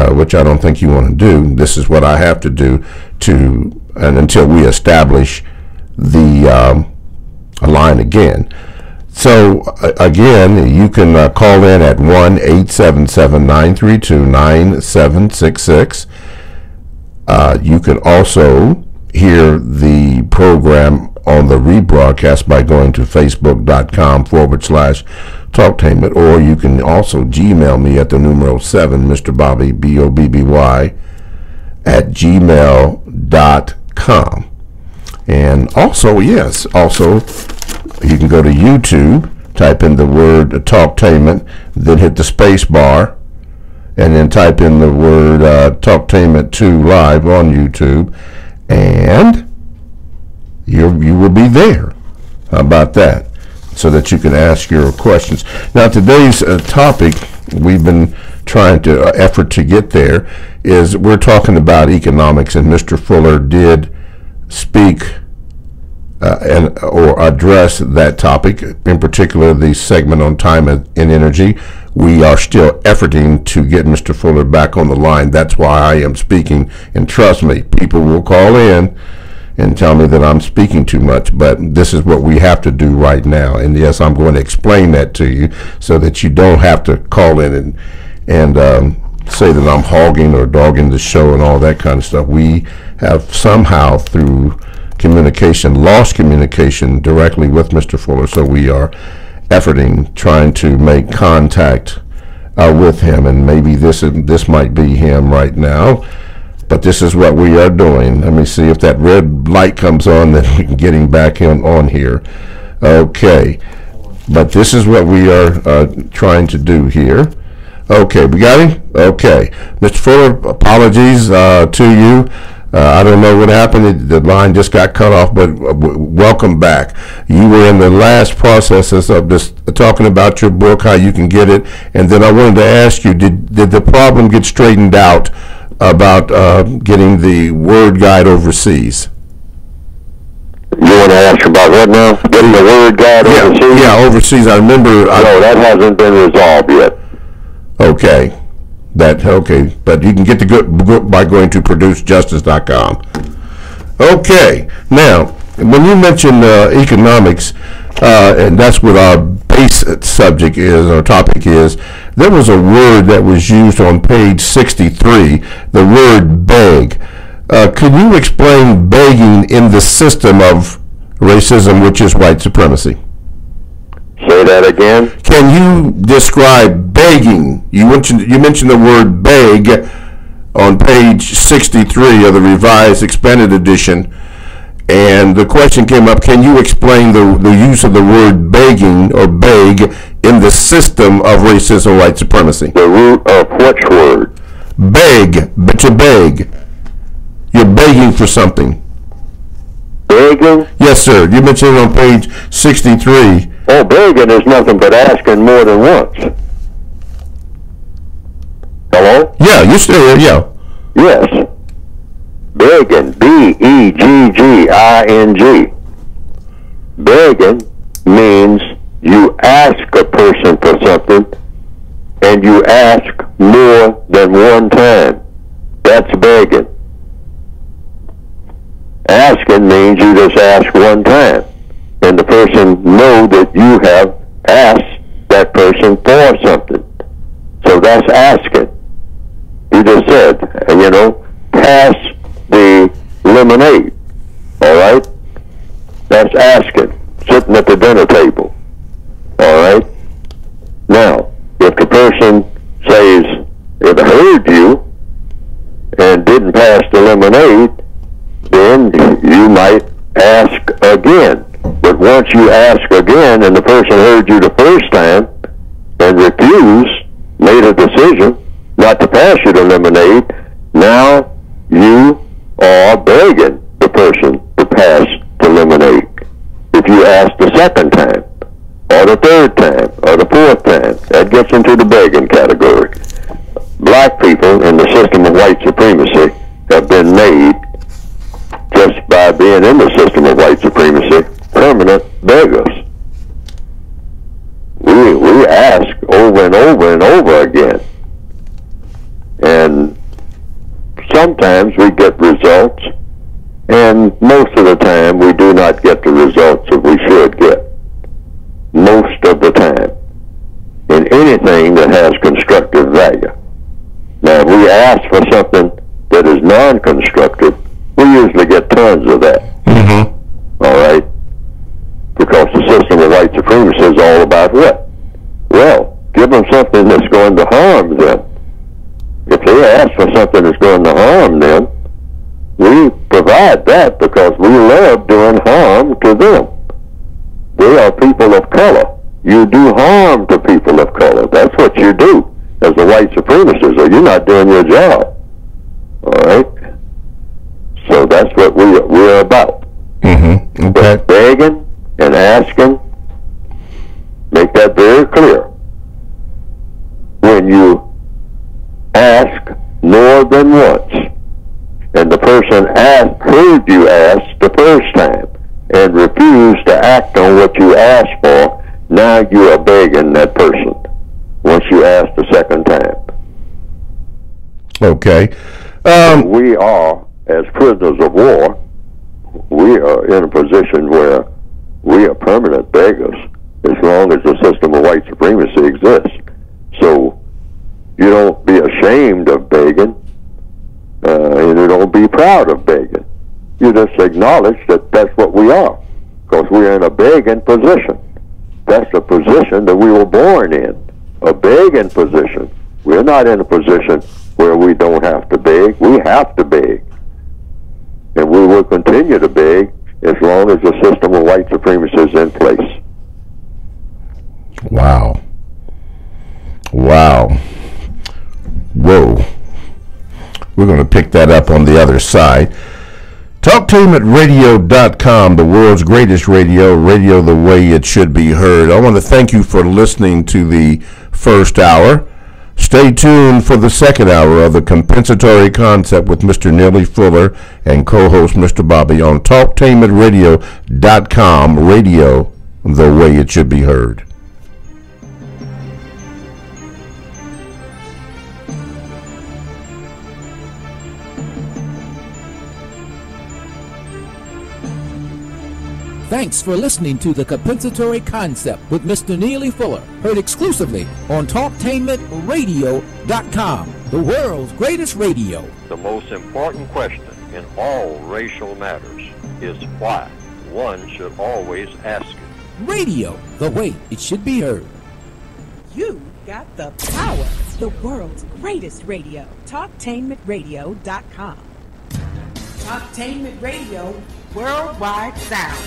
which I don't think you want to do, this is what I have to do and until we establish the line again. So again, you can call in at 1-877-932-9766. You can also hear the program on the rebroadcast by going to facebook.com/talktainment, or you can also Gmail me at the numeral 7, Mr. Bobby, BOBBY, at gmail.com. And also, yes, you can go to YouTube, type in the word Talktainment, then hit the space bar, and then type in the word Talktainment 2 live on YouTube, and you will be there. How about that? So that you can ask your questions. Now, today's topic, we've been trying to effort to get there, is we're talking about economics, and Mr. Fuller did speak or address that topic, in particular the segment on time and energy. We are still efforting to get Mr. Fuller back on the line. That's why I am speaking, and trust me, people will call in and tell me that I'm speaking too much, but this is what we have to do right now. And yes, I'm going to explain that to you so that you don't have to call in and say that I'm hogging or dogging the show and all that kind of stuff. We have somehow, through communication, lost communication directly with Mr. Fuller, so we are efforting, trying to make contact with him, and maybe this might be him right now, but this is what we are doing. Let me see if that red light comes on, then we can get him back on here. Okay, but this is what we are trying to do here. Okay, we got him? Okay. Mr. Fuller, apologies to you. I don't know what happened. The line just got cut off, but welcome back. You were in the last processes of this, talking about your book, how you can get it, and then I wanted to ask you, did the problem get straightened out about getting the word guide overseas? You want to ask about what now? Getting the word guide overseas? Yeah, overseas. I remember. No, that hasn't been resolved yet. Okay. Okay, but you can get the book by going to producejustice.com. Okay, now, when you mention economics, and that's what our base subject is, our topic is, there was a word that was used on page 63, the word beg. Could you explain begging in the system of racism, which is white supremacy? Say that again. Can you describe begging? You mentioned the word beg on page 63 of the Revised Expanded Edition, and the question came up, can you explain the use of the word begging or beg in the system of racism, white supremacy? The root of which word? Beg, but to beg. You're begging for something. Begging? Yes, sir. You mentioned it on page 63. Oh, begging is nothing but asking more than once. Hello? Yeah, you're still here, yeah. Yes. Begging, B-E-G-G-I-N-G. Begging means you ask a person for something, and you ask more than one time. That's begging. Asking means you just ask one time, and the person know that you have asked that person for something. So that's asking. You just said, pass the lemonade. All right? That's asking, sitting at the dinner table. All right? Now, if the person says, it heard you and didn't pass the lemonade, then you might ask again. But once you ask again and the person heard you the first time and refused, made a decision not to pass you the lemonade, now you are begging the person to pass the lemonade. If you ask the second time, or the third time, or the fourth time, that gets into the begging category. Black people in the system of white supremacy have been made, just by being in the system of white supremacy, permanent beggars. We ask over and over and over again. And sometimes we get results, and most of the time we do not get the results that we should get. Most of the time. In anything that has constructive value. Now, if we ask for something that is non-constructive, we usually get tons of that. Mm-hmm. All right? Because the system of white supremacy is all about what? Well, give them something that's going to harm them. If they ask for something that's going to harm them, we provide that because we love doing harm to them. They are people of color. You do harm to people of color. That's what you do as a white supremacist, or you're not doing your job. All right? So that's what we're about. Mm-hmm. Okay. But begging and asking, make that very clear. When you ask more than once, and the person heard you ask the first time, and refused to act on what you asked for, now you are begging that person once you ask the second time. Okay. We are, as prisoners of war, we are in a position where we are permanent beggars as long as the system of white supremacy exists. So you don't be ashamed of begging, and you don't be proud of begging. You just acknowledge that that's what we are, because we're in a begging position. That's the position that we were born in, a begging position. We're not in a position where we don't have to beg. We have to beg. And we will continue to beg as long as the system of white supremacy is in place. Wow. Wow. Whoa. We're going to pick that up on the other side. TalkTainmentRadio.com, the world's greatest radio the way it should be heard. I want to thank you for listening to the first hour. Stay tuned for the second hour of the Compensatory Concept with Mr. Neely Fuller and co-host Mr. Bobby on TalkTainmentRadio.com, radio the way it should be heard. Thanks for listening to the Compensatory Concept with Mr. Neely Fuller, heard exclusively on TalkTainmentRadio.com, the world's greatest radio. The most important question in all racial matters is why. One should always ask it. Radio, the way it should be heard. You got the power. The world's greatest radio. Talktainmentradio.com. Talktainment Radio, worldwide sound.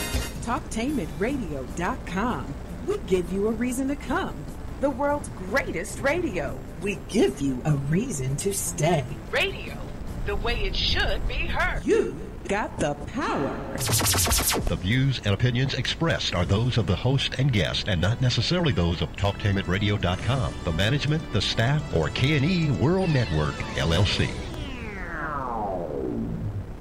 Talktainmentradio.com. We give you a reason to come. The world's greatest radio. We give you a reason to stay. Radio, the way it should be heard. You got the power. The views and opinions expressed are those of the host and guest and not necessarily those of TalkTainmentRadio.com, the management, the staff, or K&E World Network, LLC.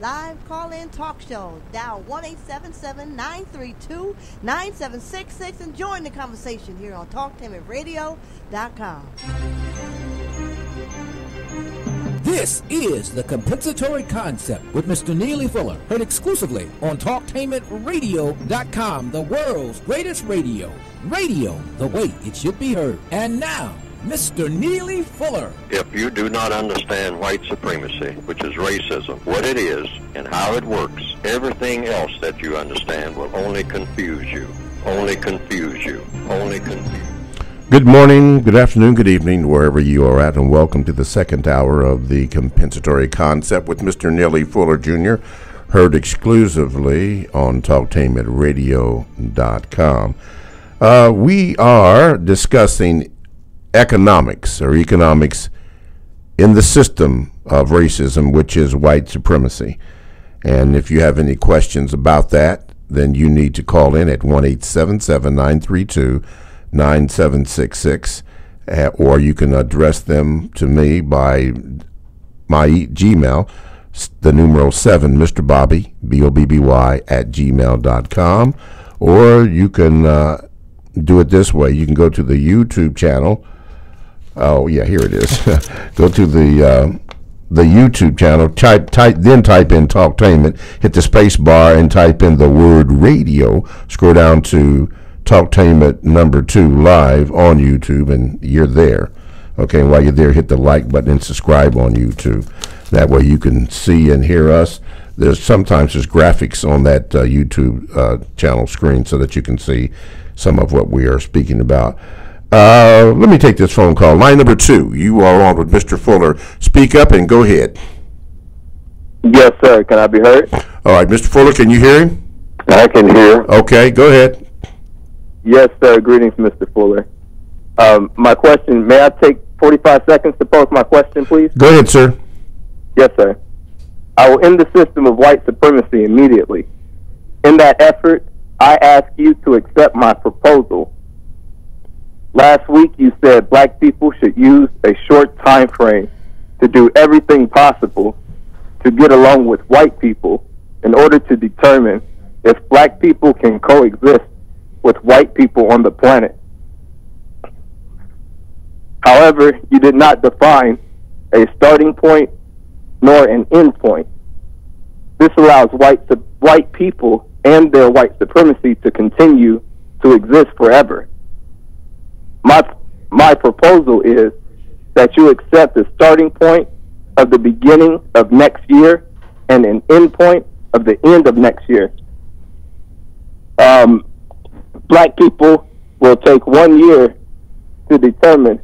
Live call-in talk show. Dial 1-877-932-9766 and join the conversation here on TalkTainmentRadio.com. This is the Compensatory Concept with Mr. Neely Fuller, heard exclusively on TalkTainmentRadio.com, the world's greatest radio. Radio, the way it should be heard. And now, Mr. Neely Fuller. If you do not understand white supremacy, which is racism, what it is and how it works, everything else that you understand will only confuse you. Only confuse you. Only confuse you. Good morning, good afternoon, good evening, wherever you are at, and welcome to the second hour of the Compensatory Concept with Mr. Neely Fuller Jr., heard exclusively on TalkTainmentRadio.com. We are discussing economics in the system of racism, which is white supremacy. And if you have any questions about that, then you need to call in at 1-877-932-9766, or you can address them to me by my Gmail, the numeral 7, Mr. Bobby, BOBBY, at gmail.com, or you can do it this way. You can go to the YouTube channel. Oh, yeah, here it is. Go to the YouTube channel, then type in Talktainment, hit the space bar and type in the word radio, scroll down to Talktainment number 2 live on YouTube, and you're there. Okay, and while you're there, hit the like button and subscribe on YouTube. That way you can see and hear us. Sometimes there's graphics on that YouTube channel screen so that you can see some of what we are speaking about. Let me take this phone call. Line number 2, you are on with Mr. Fuller. Speak up and go ahead. Yes, sir. Can I be heard? All right, Mr. Fuller, can you hear him? I can hear. Okay, go ahead. Yes, sir. Greetings, Mr. Fuller. My question, may I take 45 seconds to pose my question, please? Go ahead, sir. Yes, sir. I will end the system of white supremacy immediately. In that effort, I ask you to accept my proposal. Last week, you said black people should use a short time frame to do everything possible to get along with white people in order to determine if black people can coexist with white people on the planet. However, you did not define a starting point nor an end point. This allows white people and their white supremacy to continue to exist forever. My proposal is that you accept the starting point of the beginning of next year and an end point of the end of next year. Black people will take 1 year to determine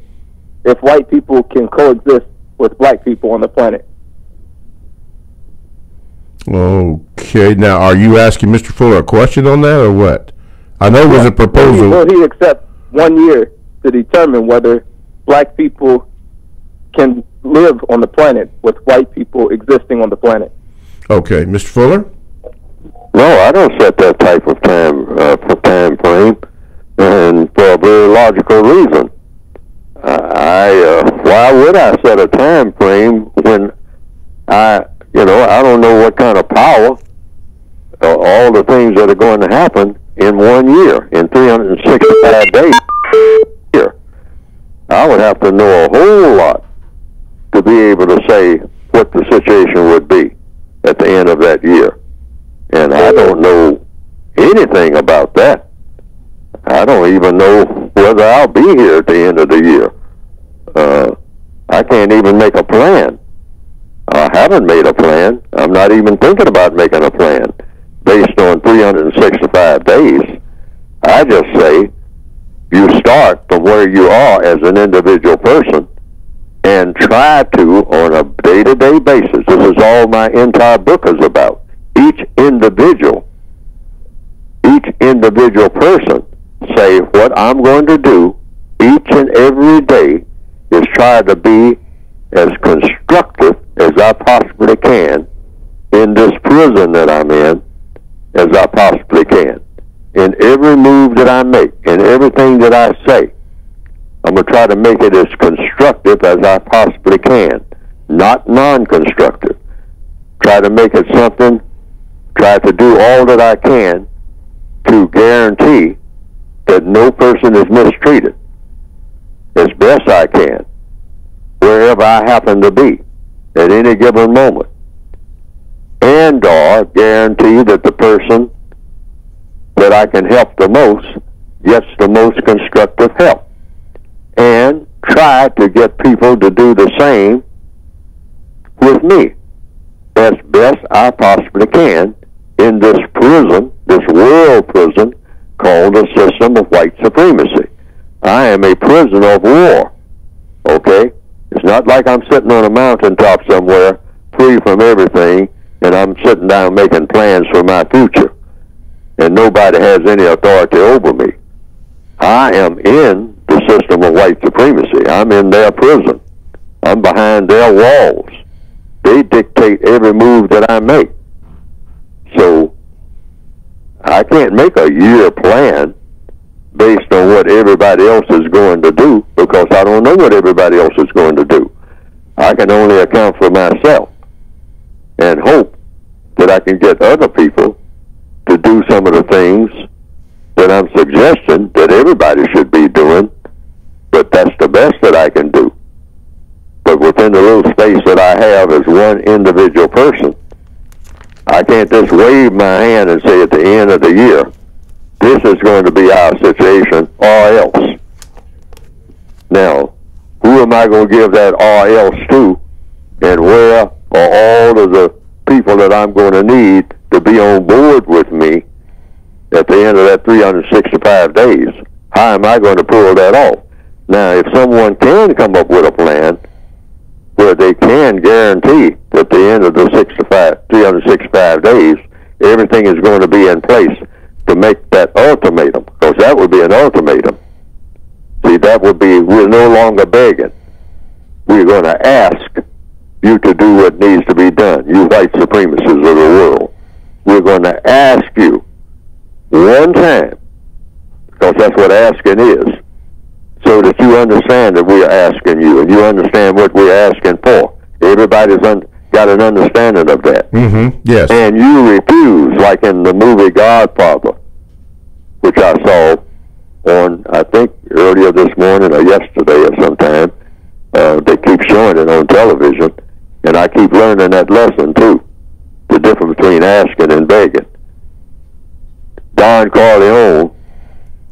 if white people can coexist with black people on the planet. Okay, now are you asking Mr. Fuller a question on that or what? I know it was a proposal. Will he accept 1 year to determine whether black people can live on the planet with white people existing on the planet? Okay, Mr. Fuller? No, I don't set that type of time frame, and for a very logical reason. Why would I set a time frame when I don't know what kind of power, all the things that are going to happen in 1 year, in 365 days. I would have to know a whole lot to be able to say what the situation would be at the end of that year. And I don't know anything about that. I don't even know whether I'll be here at the end of the year. I can't even make a plan. I haven't made a plan. I'm not even thinking about making a plan based on 365 days. I just start from where you are as an individual person and try to, on a day-to-day basis, this is all my entire book is about, each individual person say what I'm going to do each and every day is try to be as constructive as I possibly can in this prison that I'm in as I possibly can. In every move that I make, in everything that I say, I'm going to try to make it as constructive as I possibly can, not non-constructive. Try to make it something, try to do all that I can to guarantee that no person is mistreated as best I can, wherever I happen to be at any given moment, and or guarantee that the person that I can help the most gets the most constructive help, and try to get people to do the same with me as best I possibly can in this prison, this world prison called the system of white supremacy. I am a prisoner of war, okay? It's not like I'm sitting on a mountaintop somewhere free from everything and I'm sitting down making plans for my future and nobody has any authority over me. I am in the system of white supremacy. I'm in their prison. I'm behind their walls. They dictate every move that I make. So I can't make a year plan based on what everybody else is going to do because I don't know what everybody else is going to do. I can only account for myself and hope that I can get other people to do some of the things that I'm suggesting that everybody should be doing, but that's the best that I can do. But within the little space that I have as one individual person, I can't just wave my hand and say at the end of the year, this is going to be our situation or else. Now, who am I going to give that or else to, and where are all of the people that I'm going to need to be on board with me at the end of that 365 days? How am I going to pull that off? Now, if someone can come up with a plan where they can guarantee that at the end of the 365 days, everything is going to be in place to make that ultimatum, because that would be an ultimatum. See, that would be, we're no longer begging. We're going to ask you to do what needs to be done, you white supremacists of the world. We're going to ask you one time, because that's what asking is, so that you understand that we're asking you, and you understand what we're asking for. Everybody's got an understanding of that. Mm-hmm. Yes. And you refuse, like in the movie Godfather, which I saw on, I think, earlier this morning or yesterday or sometime. They keep showing it on television, and I keep learning that lesson, too, the difference between asking and begging. Don Corleone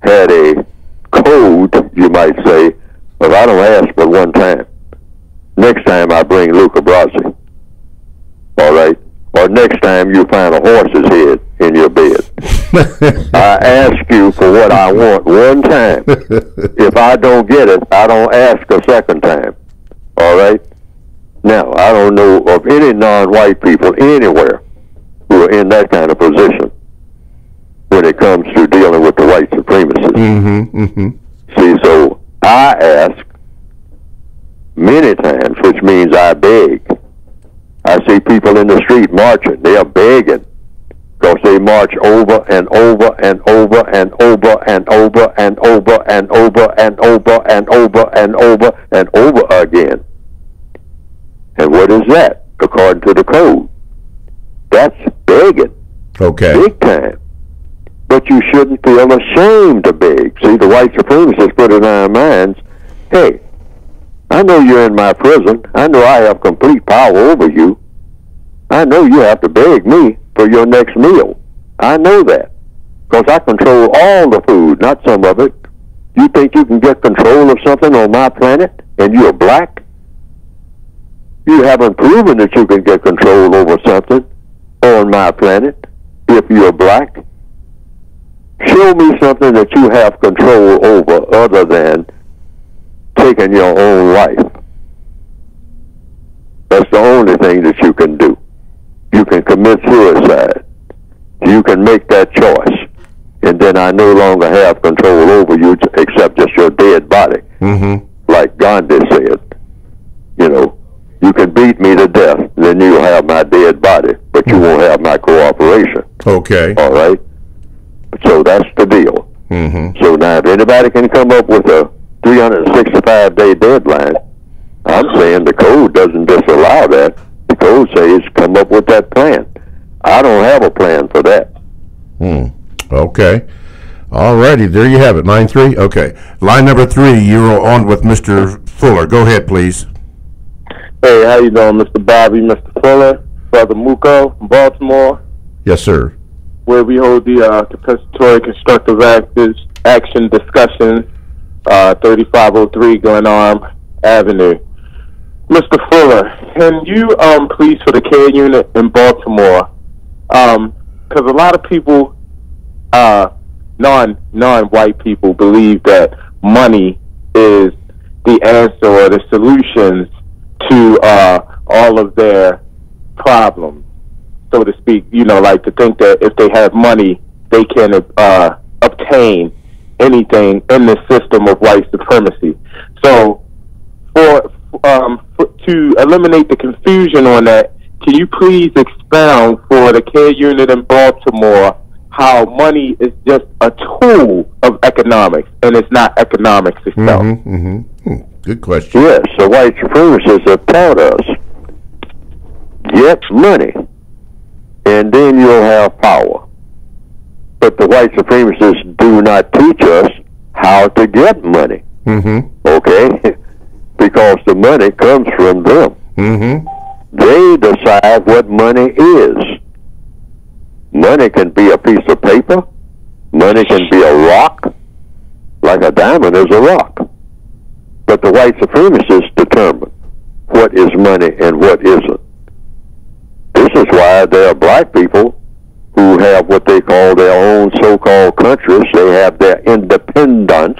had a code, you might say, of I don't ask but one time. Next time I bring Luca Brasi. All right? Or next time you find a horse's head in your bed. I ask you for what I want one time. If I don't get it, I don't ask a second time. All right? Now, I don't know of any non-white people anywhere who are in that kind of position when it comes to dealing with the white supremacists. Mm-hmm, mm-hmm. See, so I ask many times, which means I beg. I see people in the street marching. They are begging because they march over and over and over and over and over and over and over and over and over and over and over again. And what is that, according to the code? That's begging. Okay. Big time. But you shouldn't feel ashamed to beg. See, the white supremacists put it in our minds, hey, I know you're in my prison. I know I have complete power over you. I know you have to beg me for your next meal. I know that. Because I control all the food, not some of it. You think you can get control of something on my planet and you're black? You haven't proven that you can get control over something on my planet if you're black. Show me something that you have control over other than taking your own life. That's the only thing that you can do. You can commit suicide. You can make that choice. And then I no longer have control over you except just your dead body. Mm-hmm. Like Gandhi said. You know, you can beat me to death, then you'll have my dead body, but you won't have my cooperation. Okay. All right? So that's the deal. Mm-hmm. So now if anybody can come up with a 365-day deadline, I'm saying the code doesn't disallow that. The code says come up with that plan. I don't have a plan for that. Okay. All righty. There you have it. Line 3. Okay. Line number 3, you're on with Mr. Fuller. Go ahead, please. Hey, how you doing, Mr. Bobby, Mr. Fuller, Brother Muko from Baltimore? Yes, sir. Where we hold the compensatory constructive action discussion, 3503 Glenarm Avenue. Mr. Fuller, can you please, for the care unit in Baltimore, because a lot of people, non-white people, believe that money is the answer or the solutions to all of their problems, so to speak. You know, like to think that if they have money, they can obtain anything in the system of white supremacy. So, to eliminate the confusion on that, can you please expound for the care unit in Baltimore how money is just a tool of economics and it's not economics itself? Good question. Yes, the white supremacists have taught us, get money, and then you'll have power. But the white supremacists do not teach us how to get money. Okay? Because the money comes from them. They decide what money is. Money can be a piece of paper. Money can be a rock. Like a diamond is a rock. But the white supremacists determine what is money and what isn't. This is why there are black people who have what they call their own so-called countries. They have their independence.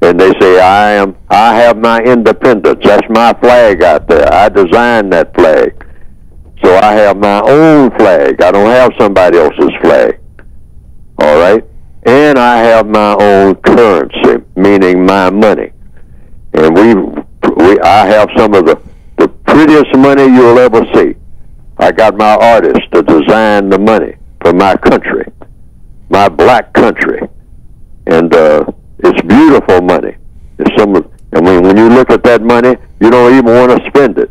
And they say, I have my independence. That's my flag out there. I designed that flag. So I have my own flag. I don't have somebody else's flag. All right? And I have my own currency, meaning my money. And I have some of the prettiest money you'll ever see. I got my artists to design the money for my country, my black country. And it's beautiful money. When you look at that money, you don't even want to spend it.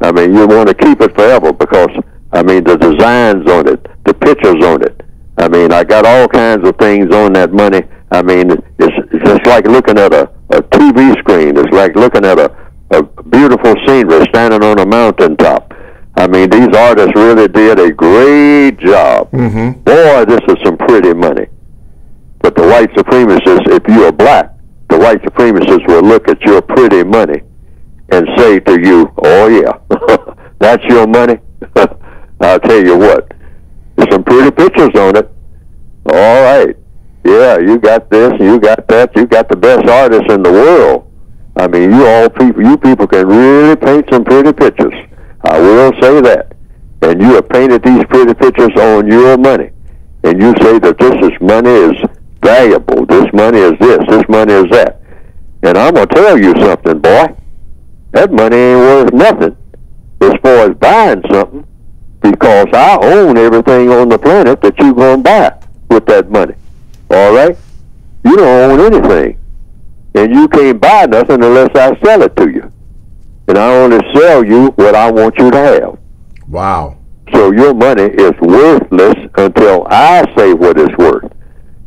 I mean, you want to keep it forever because, I mean, the designs on it, the pictures on it. I mean, I got all kinds of things on that money. I mean, it's just like looking at a TV screen. It's like looking at a beautiful scenery standing on a mountaintop. I mean, these artists really did a great job. Boy, this is some pretty money. But the white supremacists, if you're black, the white supremacists will look at your pretty money and say to you, oh yeah, that's your money? I'll tell you what, there's some pretty pictures on it. All right. Yeah, you got this, you got that, you got the best artists in the world. I mean, you people can really paint some pretty pictures. I will say that. And you have painted these pretty pictures on your money. And you say that this money is valuable. This money is this money is that. And I'm going to tell you something, boy. That money ain't worth nothing as far as buying something, because I own everything on the planet that you're going to buy with that money. All right? You don't own anything. And you can't buy nothing unless I sell it to you. And I only sell you what I want you to have. Wow. So your money is worthless until I say what it's worth.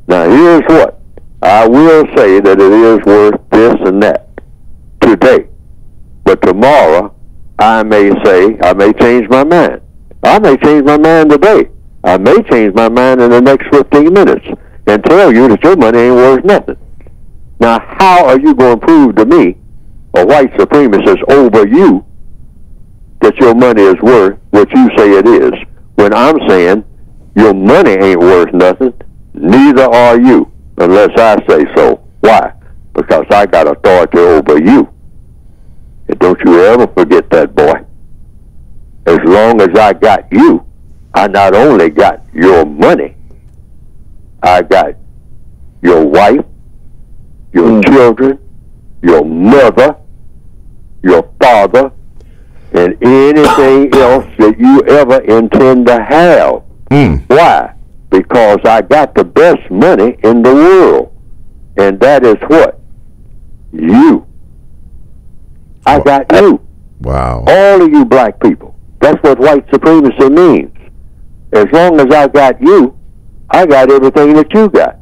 Now, here's what. I will say that it is worth this and that today. But tomorrow, I may change my mind. I may change my mind today. I may change my mind in the next 15 minutes and tell you that your money ain't worth nothing. Now, how are you going to prove to me, a white supremacist over you, that your money is worth what you say it is, when I'm saying your money ain't worth nothing Neither are you, unless I say so. Why? Because I got authority over you. And don't you ever forget that, boy. As long as I got you, I not only got your money, I got your wife, your children, your mother, your father, and anything else that you ever intend to have. Why? Because I got the best money in the world. And that is what? You. I got you. Wow. All of you black people. That's what white supremacy means. As long as I got you, I got everything that you got.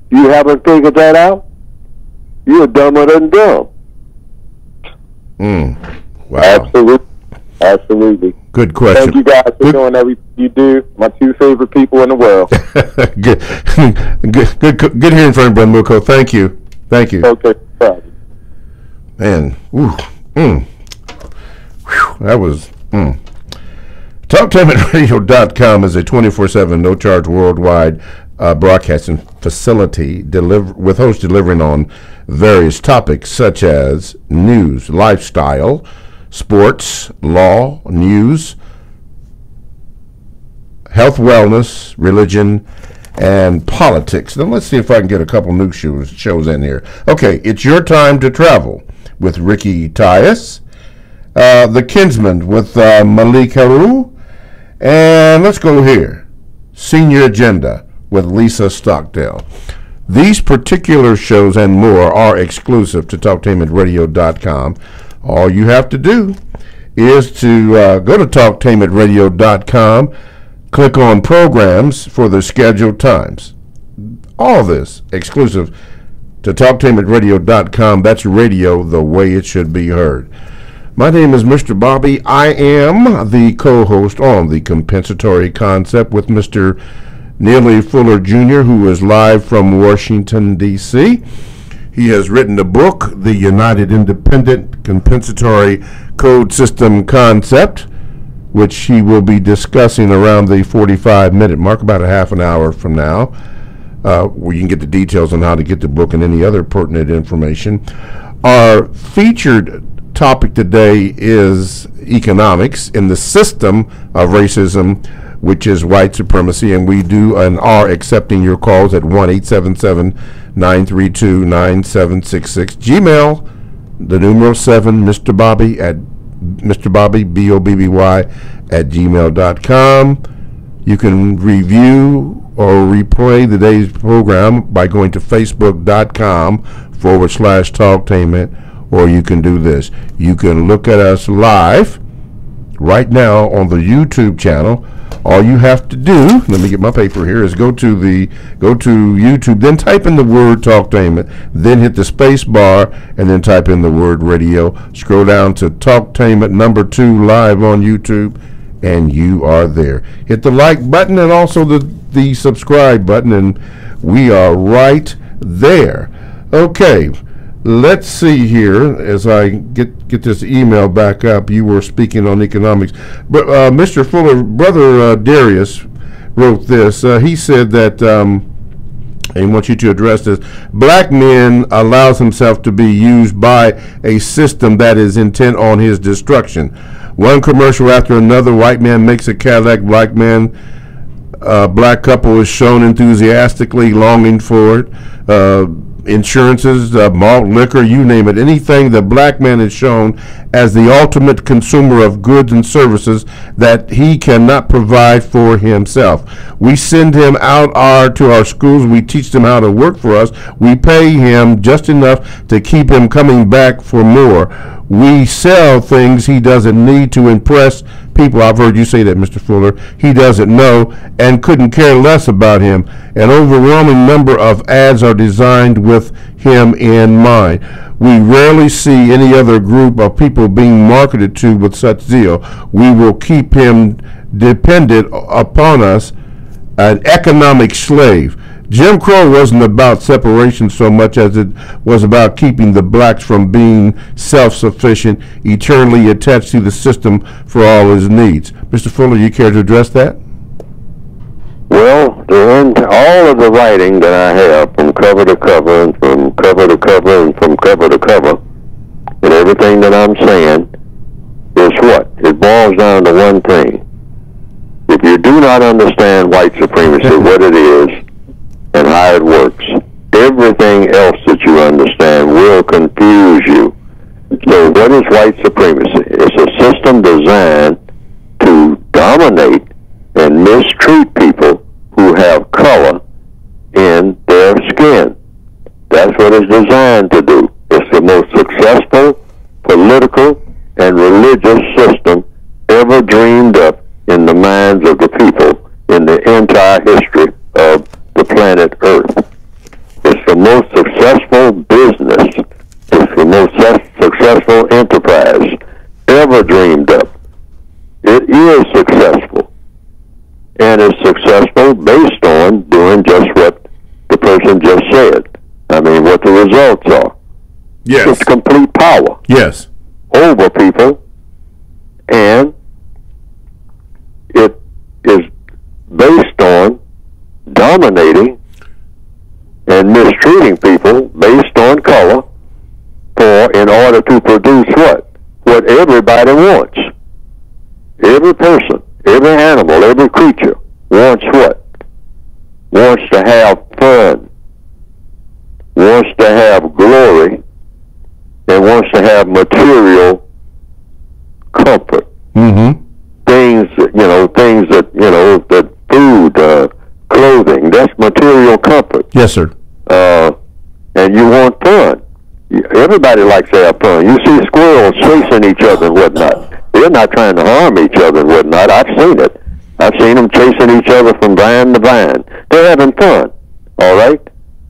You haven't figured that out? You're dumber than dumb. Wow. Absolutely. Absolutely. Good question. Thank you guys for doing everything you do. My two favorite people in the world. Good hearing from you, Brother Muko. Thank you. Thank you. Okay. Man. That was... TalkTimeRadio.com is a 24/7 no-charge worldwide broadcasting facility with hosts delivering on various topics such as news, lifestyle, sports, law, news, health, wellness, religion, and politics. Now let's see if I can get a couple new shows in here. Okay, it's your time to travel with Ricky Tyus, The Kinsman with Malik Haru, and let's go here, Senior Agenda with Lisa Stockdale. These particular shows and more are exclusive to TalkTainmentRadio.com. All you have to do is to go to TalkTainmentRadio.com, click on programs for the scheduled times. All this exclusive to TalkTainmentRadio.com. That's radio the way it should be heard. My name is Mr. Bobby. I am the co-host on the Compensatory Concept with Mr. Neely Fuller Jr., who is live from Washington, D.C. He has written a book, The United Independent Compensatory Code System Concept, which he will be discussing around the 45-minute mark, about a half an hour from now, where you can get the details on how to get the book and any other pertinent information. Our featured topic today is economics in the system of racism, which is white supremacy, and we do and are accepting your calls at 1-877-932-9766. Gmail, the numeral 7, Mr. Bobby at Mr. Bobby, BOBBY at gmail.com. You can review or replay today's program by going to facebook.com/talktainment, or you can do this. You can look at us live right now on the YouTube channel. All you have to do, let me get my paper here, is go to YouTube, then type in the word Talktainment, then hit the space bar, and then type in the word radio. Scroll down to Talktainment #2 live on YouTube, and you are there. Hit the like button and also the subscribe button, and we are right there. Okay, let's see here as I get this email back up. You were speaking on economics, but Mr. Fuller, Brother Darius wrote this. He said that he wants you to address this. Black men allows himself to be used by a system that is intent on his destruction. One commercial after another, white man makes a Cadillac, black couple is shown enthusiastically longing for it. Insurances, malt liquor, you name it. Anything the black man is shown as the ultimate consumer of goods and services that he cannot provide for himself. We send him out to our schools. We teach them how to work for us. We pay him just enough to keep him coming back for more. We sell things he doesn't need to impress people. I've heard you say that, Mr. Fuller. He doesn't know and couldn't care less about him. An overwhelming number of ads are designed with him in mind. We rarely see any other group of people being marketed to with such zeal. We will keep him dependent upon us, an economic slave. Jim Crow wasn't about separation so much as it was about keeping the blacks from being self-sufficient, eternally attached to the system for all his needs. Mr. Fuller, you care to address that? Well, during all of the writing that I have from cover to cover and from cover to cover and from cover to cover, and everything that I'm saying is what? It boils down to one thing. If you do not understand white supremacy, what it is, and how it works, everything else that you understand will confuse you. So what is white supremacy? It's a system designed to dominate and mistreat people who have color in their skin. That's what it's designed to do. It's the most successful political and religious system ever dreamed up in the minds of the people in the entire history of the planet Earth. It's the most successful business. It's the most successful enterprise ever dreamed up. It is successful. And it's successful based on doing just what the person just said. I mean, what the results are. Yes. It's complete power. Yes. Over people. And it is based on dominating and mistreating people based on color in order to produce what? What everybody wants. Every person, every animal, every creature wants what? Wants to have fun, wants to have glory, and wants to have material comfort. Mm-hmm. Things that, that food, clothing, that's material comfort. Yes, sir. And you want fun. Everybody likes to have fun. You see squirrels chasing each other and whatnot. They're not trying to harm each other and whatnot. I've seen it. I've seen them chasing each other from vine to vine. They're having fun. All right?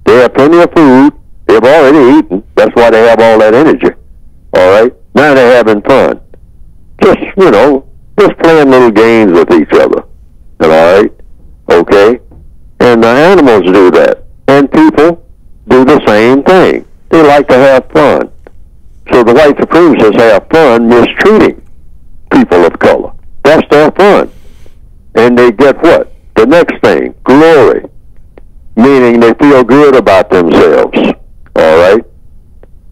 They have plenty of food. They've already eaten. That's why they have all that energy. All right? Now they're having fun. Just playing little games with each other. All right? Okay? And the animals do that. And people do the same thing. They like to have fun. So the white supremacists have fun mistreating people of color. That's their fun. And they get what? The next thing, glory. Meaning they feel good about themselves. All right?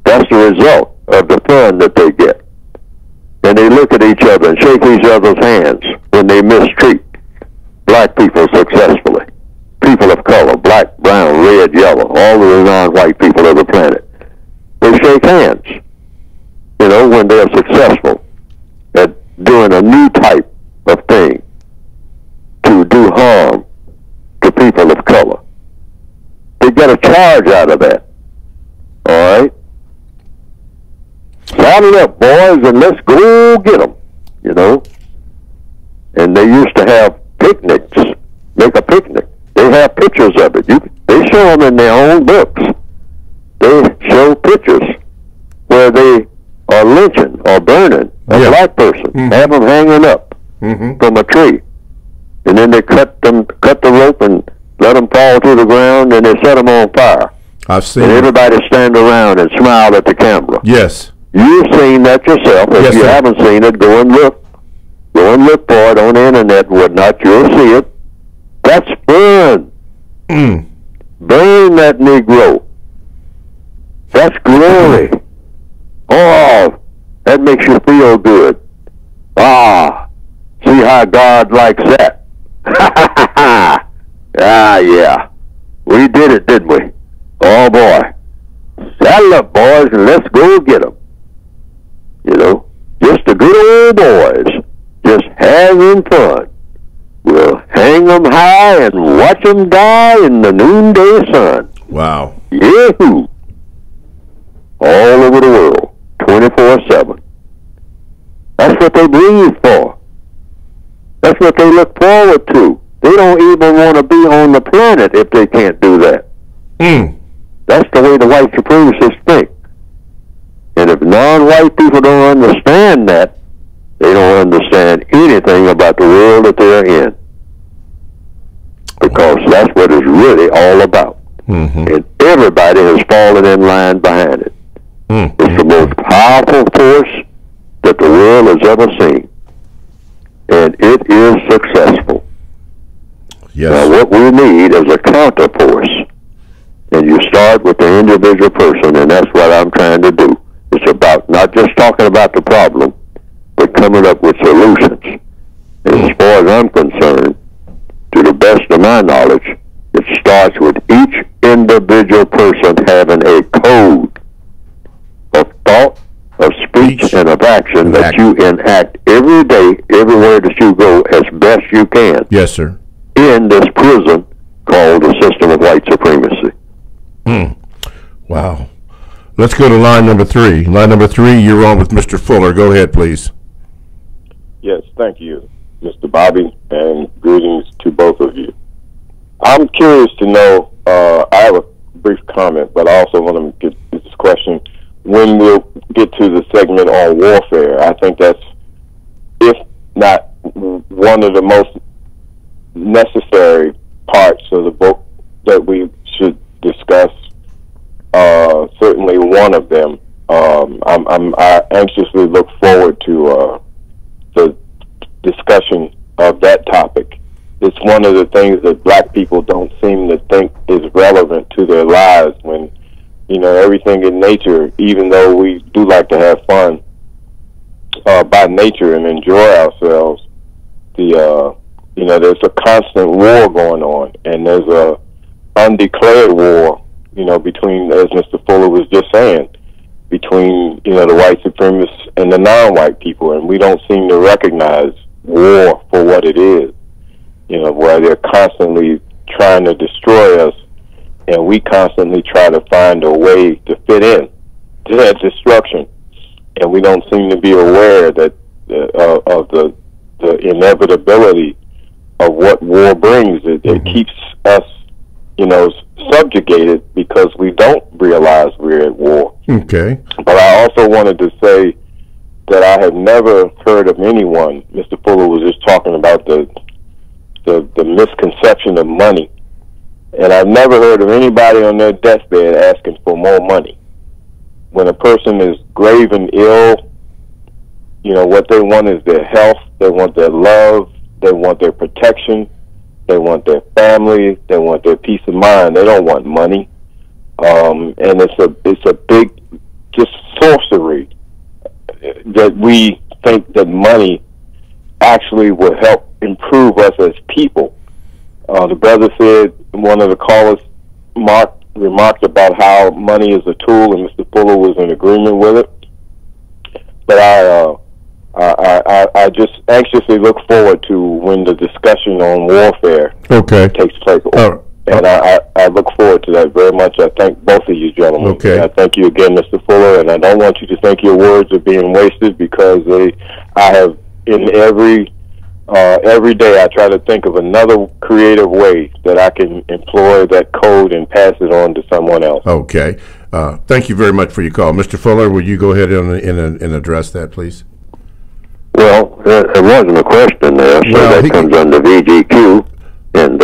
That's the result of the fun that they get. And they look at each other and shake each other's hands when they mistreat black people successfully. People of color, black, brown, red, yellow, all of the non-white people of the planet. They shake hands, when they're successful at doing a new type of thing to do harm to people of color. They get a charge out of that. All right? Saddle up, boys, and let's go get them, And they used to have picnics, make a picnic. They have pictures of it. They show them in their own books. They show pictures where they are lynching or burning a black person, have them hanging up from a tree. And then they cut the rope and let them fall to the ground, and they set them on fire. I've seen and everybody stand around and smile at the camera. Yes. You've seen that yourself. If you haven't seen it, go and look. Go and look for it on the internet and whatnot. You'll see it. That's fun. Burn that Negro. That's glory. Oh, that makes you feel good. See how God likes that. Yeah. We did it, didn't we? Oh, boy. Saddle up, boys, and let's go get them. Just the good old boys, just having fun. We'll hang them high and watch them die in the noonday sun. Wow. Yahoo! All over the world, 24/7. That's what they breathe for. That's what they look forward to. They don't even want to be on the planet if they can't do that. That's the way the white supremacists think. And if non-white people don't understand that, they don't understand anything about the world that they're in. Because that's what it's really all about. And everybody has fallen in line behind it. It's the most powerful force that the world has ever seen. And it is successful. Yes. Now, what we need is a counterforce. And you start with the individual person, and that's what I'm trying to do. It's about not just talking about the problem, but coming up with solutions. And as far as I'm concerned, to the best of my knowledge, it starts with each individual person having a code of thought, of speech, and of action that you enact every day, everywhere that you go, as best you can. Yes, sir. In this prison called the system of white supremacy. Wow. Let's go to line number 3. Line number 3, you're on with Mr. Fuller. Go ahead, please. Yes, thank you, Mr. Bobby, and greetings to both of you. I'm curious to know, I have a brief comment, but I also want to get this question. When we'll get to the segment on warfare, I think that's, if not one of the most necessary parts of the book that we should discuss, certainly one of them. I anxiously look forward to the discussion of that topic. It's one of the things that black people don't seem to think is relevant to their lives when, you know, everything in nature, even though we do like to have fun by nature and enjoy ourselves, you know, there's a constant war going on, and there's a undeclared war, you know, between, as Mr. Fuller was just saying, between, you know, the white supremacists and the non-white people, and we don't seem to recognize war for what it is, you know, where they're constantly trying to destroy us, and we constantly try to find a way to fit in to that destruction, and we don't seem to be aware that of the inevitability of what war brings. It keeps us, you know, subjugated because we don't realize we're at war. Okay. But I also wanted to say that I have never heard of anyone, Mr. Fuller was just talking about the misconception of money, and I've never heard of anybody on their deathbed asking for more money. When a person is grave and ill, you know, what they want is their health, they want their love, they want their protection, they want their family, they want their peace of mind. They don't want money. And it's a big just sorcery that we think that money actually will help improve us as people. The brother said, one of the callers remarked about how money is a tool, and Mr. Fuller was in agreement with it. But I just anxiously look forward to when the discussion on warfare takes place. And I look forward to that very much. I thank both of you gentlemen. Okay. And I thank you again, Mr. Fuller, and I don't want you to think your words are being wasted, because I have, in every day, I try to think of another creative way that I can employ that code and pass it on to someone else. Okay. Thank you very much for your call. Mr. Fuller, would you go ahead and address that, please? Well, there wasn't a question there, so that comes under VGQ, and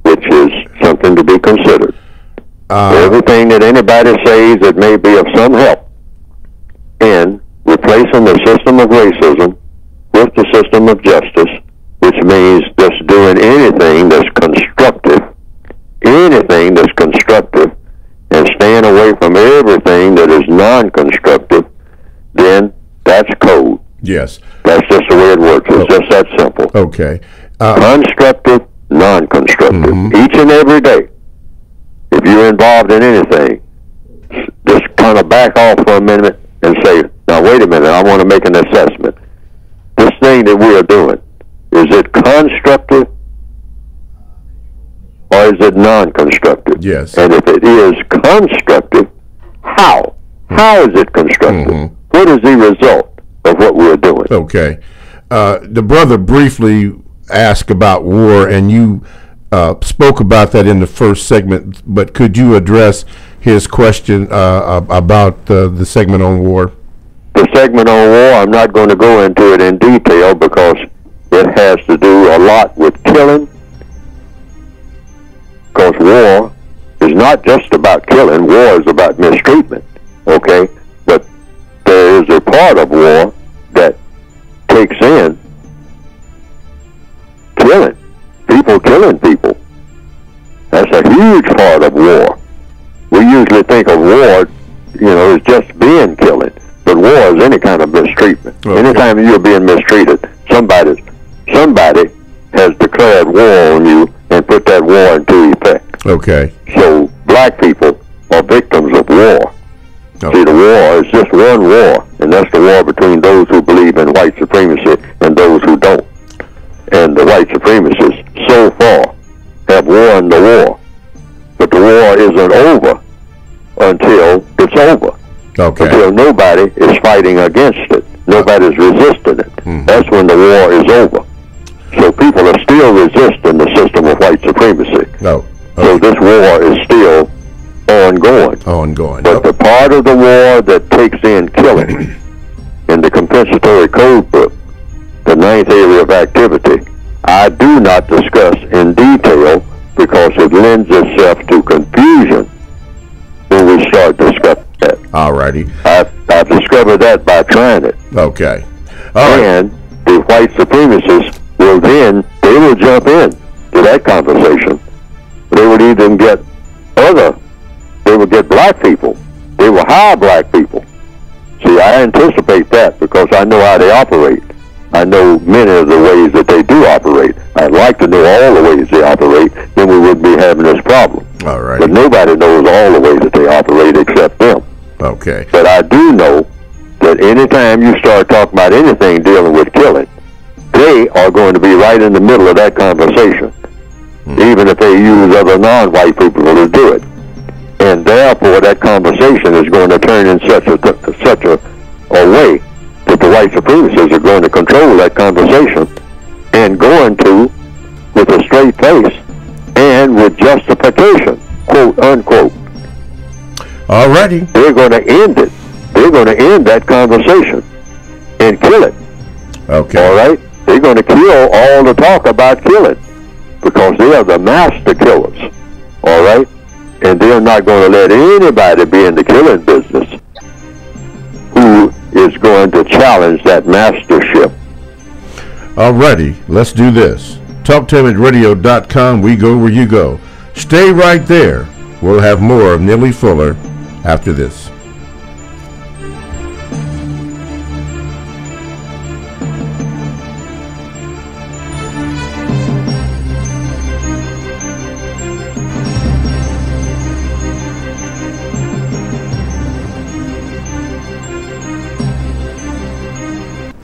which is something to be considered. Everything that anybody says that may be of some help in replacing the system of racism with the system of justice, which means just doing anything that's constructive, and staying away from everything that is non-constructive, then that's code. Yes. That's just the way it works. It's just that simple. Okay. Constructive, non-constructive. Each and every day, if you're involved in anything, just kind of back off for a minute and say, now wait a minute, I want to make an assessment. This thing that we are doing, is it constructive or is it non-constructive? Yes. And if it is constructive, how? How is it constructive? What is the result of what we're doing? Okay. The brother briefly asked about war, and you spoke about that in the first segment, but could you address his question about the segment on war? The segment on war, I'm not going to go into it in detail because it has to do a lot with killing, because war is not just about killing. War is about mistreatment, okay? But there is a part of war that takes in killing people. a huge part of war. We usually think of war, as just being killing. But war is any kind of mistreatment. Okay. Anytime you're being mistreated, somebody has declared war on you and put that war into effect. Okay. So black people are victims of war. Okay. See, the war is just one war, and that's the war between those who believe in white supremacy and those who don't. And the white supremacists, so far, have won the war. But the war isn't over until it's over. Okay. Until nobody is fighting against it. Nobody's resisting it. Mm-hmm. That's when the war is over. So people are still resisting the system of white supremacy. No. Okay. So this war is still ongoing. But the part of the war that takes in killing in the compensatory code book, the 9th area of activity, I do not discuss in detail because it lends itself to confusion when we start discussing that. Alrighty. I've discovered that by trying it. Okay. And the white supremacists they will jump in to that conversation. They would even get black people. They will hire black people. See, I anticipate that because I know how they operate. I know many of the ways that they do operate. I'd like to know all the ways they operate, then we wouldn't be having this problem. All right. But nobody knows all the ways that they operate except them. Okay. But I do know that anytime you start talking about anything dealing with killing, they are going to be right in the middle of that conversation, even if they use other non-white people to do it. And therefore, that conversation is going to turn in such a way that the white supremacists are going to control that conversation and going to, with a straight face and with justification, quote unquote. Alrighty. They're going to end it. They're going to end that conversation and kill it. Okay. All right? They're going to kill all the talk about killing because they are the master killers. All right? And they're not going to let anybody be in the killing business who is going to challenge that mastership. Alrighty, let's do this. TalkTameRadio.com, we go where you go. Stay right there. We'll have more of Neely Fuller after this.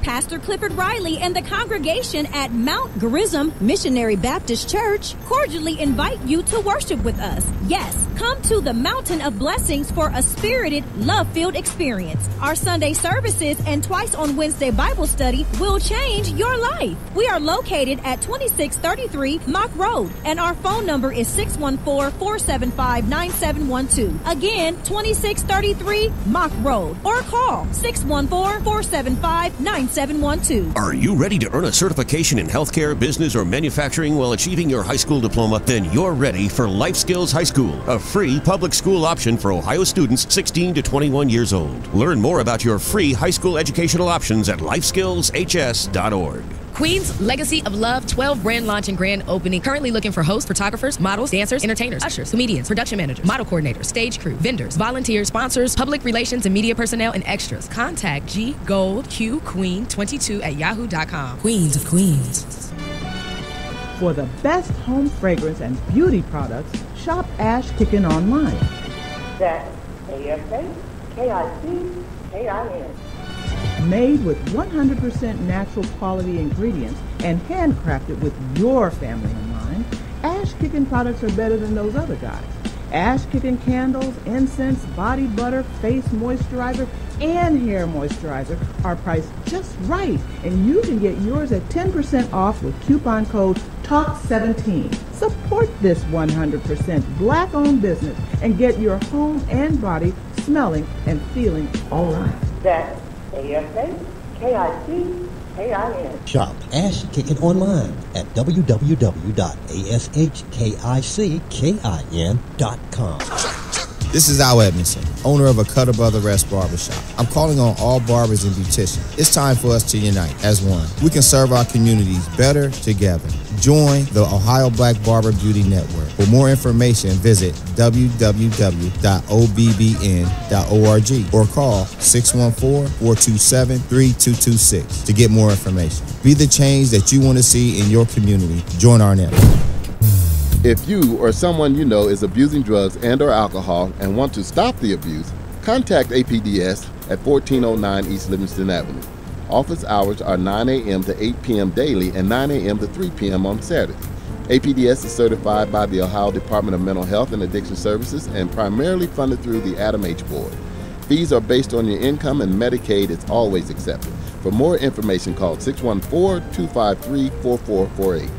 Pastor Clifford Riley and the congregation at Mount Gerizim Missionary Baptist Church cordially invite you to worship with us. Yes, come to the Mountain of Blessings for a spirited, love-filled experience. Our Sunday services and twice on Wednesday Bible study will change your life. We are located at 2633 Mock Road, and our phone number is 614-475-9712. Again, 2633 Mock Road, or call 614-475-9712. Are you ready to earn a certification in healthcare, business, or manufacturing while achieving your high school diploma? Then you're ready for Life Skills High School, a free public school option for Ohio students 16 to 21 years old. Learn more about your free high school educational options at lifeskillshs.org. Queen's Legacy of Love 12 brand launch and grand opening. Currently looking for hosts, photographers, models, dancers, entertainers, ushers, comedians, production managers, model coordinators, stage crew, vendors, volunteers, sponsors, public relations and media personnel, and extras. Contact GGoldQQueen22@yahoo.com. Queens of Queens. For the best home fragrance and beauty products, shop Ash Kickin online. That's ASHKICKIN. Made with 100% natural quality ingredients and handcrafted with your family in mind, Ash Kickin products are better than those other guys. Ash Kickin candles, incense, body butter, face moisturizer, and hair moisturizer are priced just right, and you can get yours at 10% off with coupon code TALK17. Support this 100% black-owned business and get your home and body smelling and feeling all right. That's ASHKICKIN. Shop Ash Kickin online at www.ashkickin.com. This is Al Edmondson, owner of a Cutter Brother Rest Barbershop. I'm calling on all barbers and beauticians. It's time for us to unite as one. We can serve our communities better together. Join the Ohio Black Barber Beauty Network. For more information, visit www.obbn.org or call 614-427-3226 to get more information. Be the change that you want to see in your community. Join our network. If you or someone you know is abusing drugs and or alcohol and want to stop the abuse, contact APDS at 1409 East Livingston Avenue. Office hours are 9 a.m. to 8 p.m. daily and 9 a.m. to 3 p.m. on Saturday. APDS is certified by the Ohio Department of Mental Health and Addiction Services and primarily funded through the Adam H. Board. Fees are based on your income and Medicaid is always accepted. For more information, call 614-253-4448.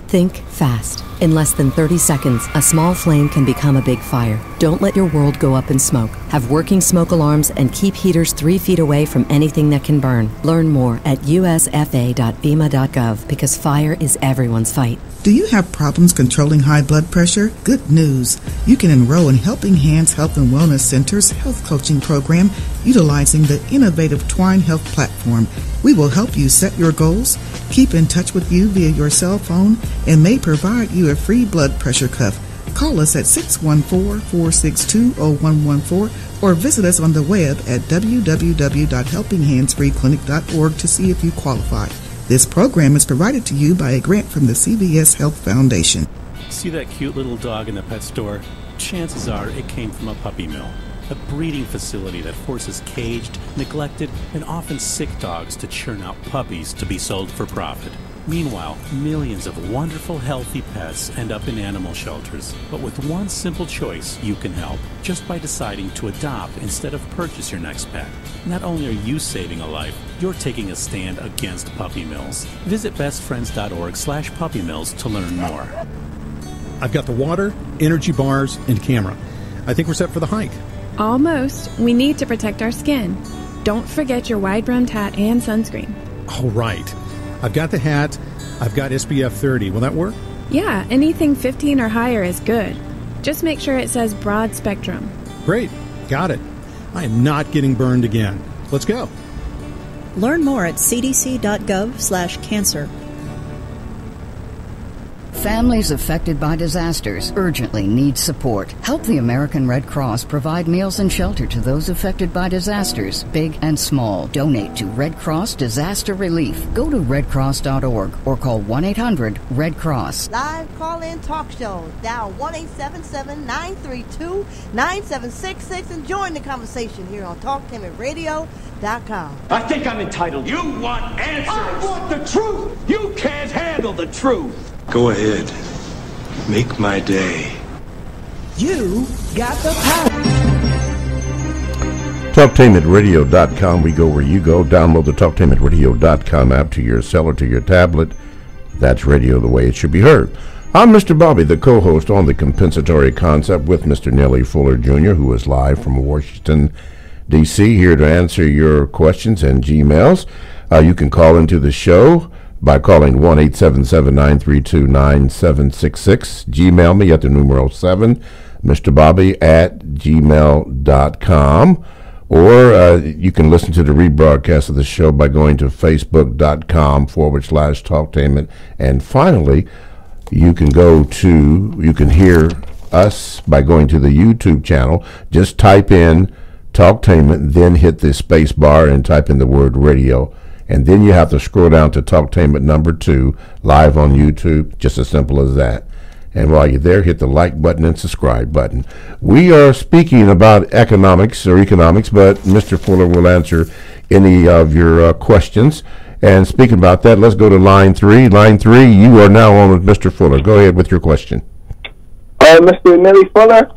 Think fast. In less than 30 seconds, a small flame can become a big fire. Don't let your world go up in smoke. Have working smoke alarms and keep heaters 3 feet away from anything that can burn. Learn more at usfa.fema.gov because fire is everyone's fight. Do you have problems controlling high blood pressure? Good news. You can enroll in Helping Hands Health and Wellness Center's health coaching program utilizing the innovative Twine Health platform. We will help you set your goals, keep in touch with you via your cell phone, and may provide you a free blood pressure cuff. Call us at 614-462-0114 or visit us on the web at www.helpinghandsfreeclinic.org to see if you qualify. This program is provided to you by a grant from the CVS Health Foundation. See that cute little dog in the pet store? Chances are it came from a puppy mill, a breeding facility that forces caged, neglected, and often sick dogs to churn out puppies to be sold for profit. Meanwhile, millions of wonderful, healthy pets end up in animal shelters. But with one simple choice, you can help, just by deciding to adopt instead of purchase your next pet. Not only are you saving a life, you're taking a stand against puppy mills. Visit bestfriends.org/puppymills to learn more. I've got the water, energy bars, and camera. I think we're set for the hike. Almost. We need to protect our skin. Don't forget your wide-brimmed hat and sunscreen. All right. I've got the hat. I've got SPF 30. Will that work? Yeah, anything 15 or higher is good. Just make sure it says broad spectrum. Great. Got it. I am not getting burned again. Let's go. Learn more at cdc.gov/cancer. Families affected by disasters urgently need support. Help the American Red Cross provide meals and shelter to those affected by disasters, big and small. Donate to Red Cross Disaster Relief. Go to redcross.org or call 1-800-RED-CROSS. Live call-in talk shows. Dial 1-877-932-9766 and join the conversation here on TalkTimidRadio.com. I think I'm entitled. You want answers. I want the truth. You can't handle the truth. Go ahead. Make my day. You got the power. TalkTameRadio.com. We go where you go. Download the TalkTameRadio.com app to your cell or to your tablet. That's radio the way it should be heard. I'm Mr. Bobby, the co-host on the Compensatory Concept with Mr. Nellie Fuller Jr., who is live from Washington, D.C., here to answer your questions and Gmails. You can call into the show by calling 1-877-932-9766. Gmail me at the numeral 7, MrBobby@gmail.com. Or you can listen to the rebroadcast of the show by going to facebook.com/Talktainment. And finally, you can hear us by going to the YouTube channel. Just type in Talktainment, then hit the space bar and type in the word radio. And then you have to scroll down to Talktainment number 2, live on YouTube, just as simple as that. And while you're there, hit the like button and subscribe button. We are speaking about economics, but Mr. Fuller will answer any of your questions. And speaking about that, let's go to line 3. Line 3, you are now on with Mr. Fuller. Go ahead with your question. Mr. Nellie Fuller?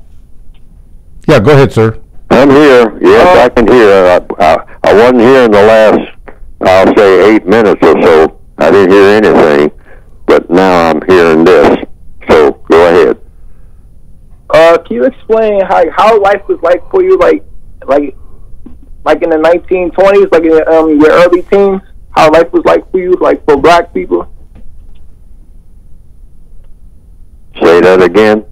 Yeah, go ahead, sir. I'm here. Yes, I can hear. I wasn't here in the last, I'll say, 8 minutes or so. I didn't hear anything, but now I'm hearing this. So go ahead. Can you explain how life was like for you, like in the 1920s, like in your early teens? How life was like for you, like for black people? Say that again.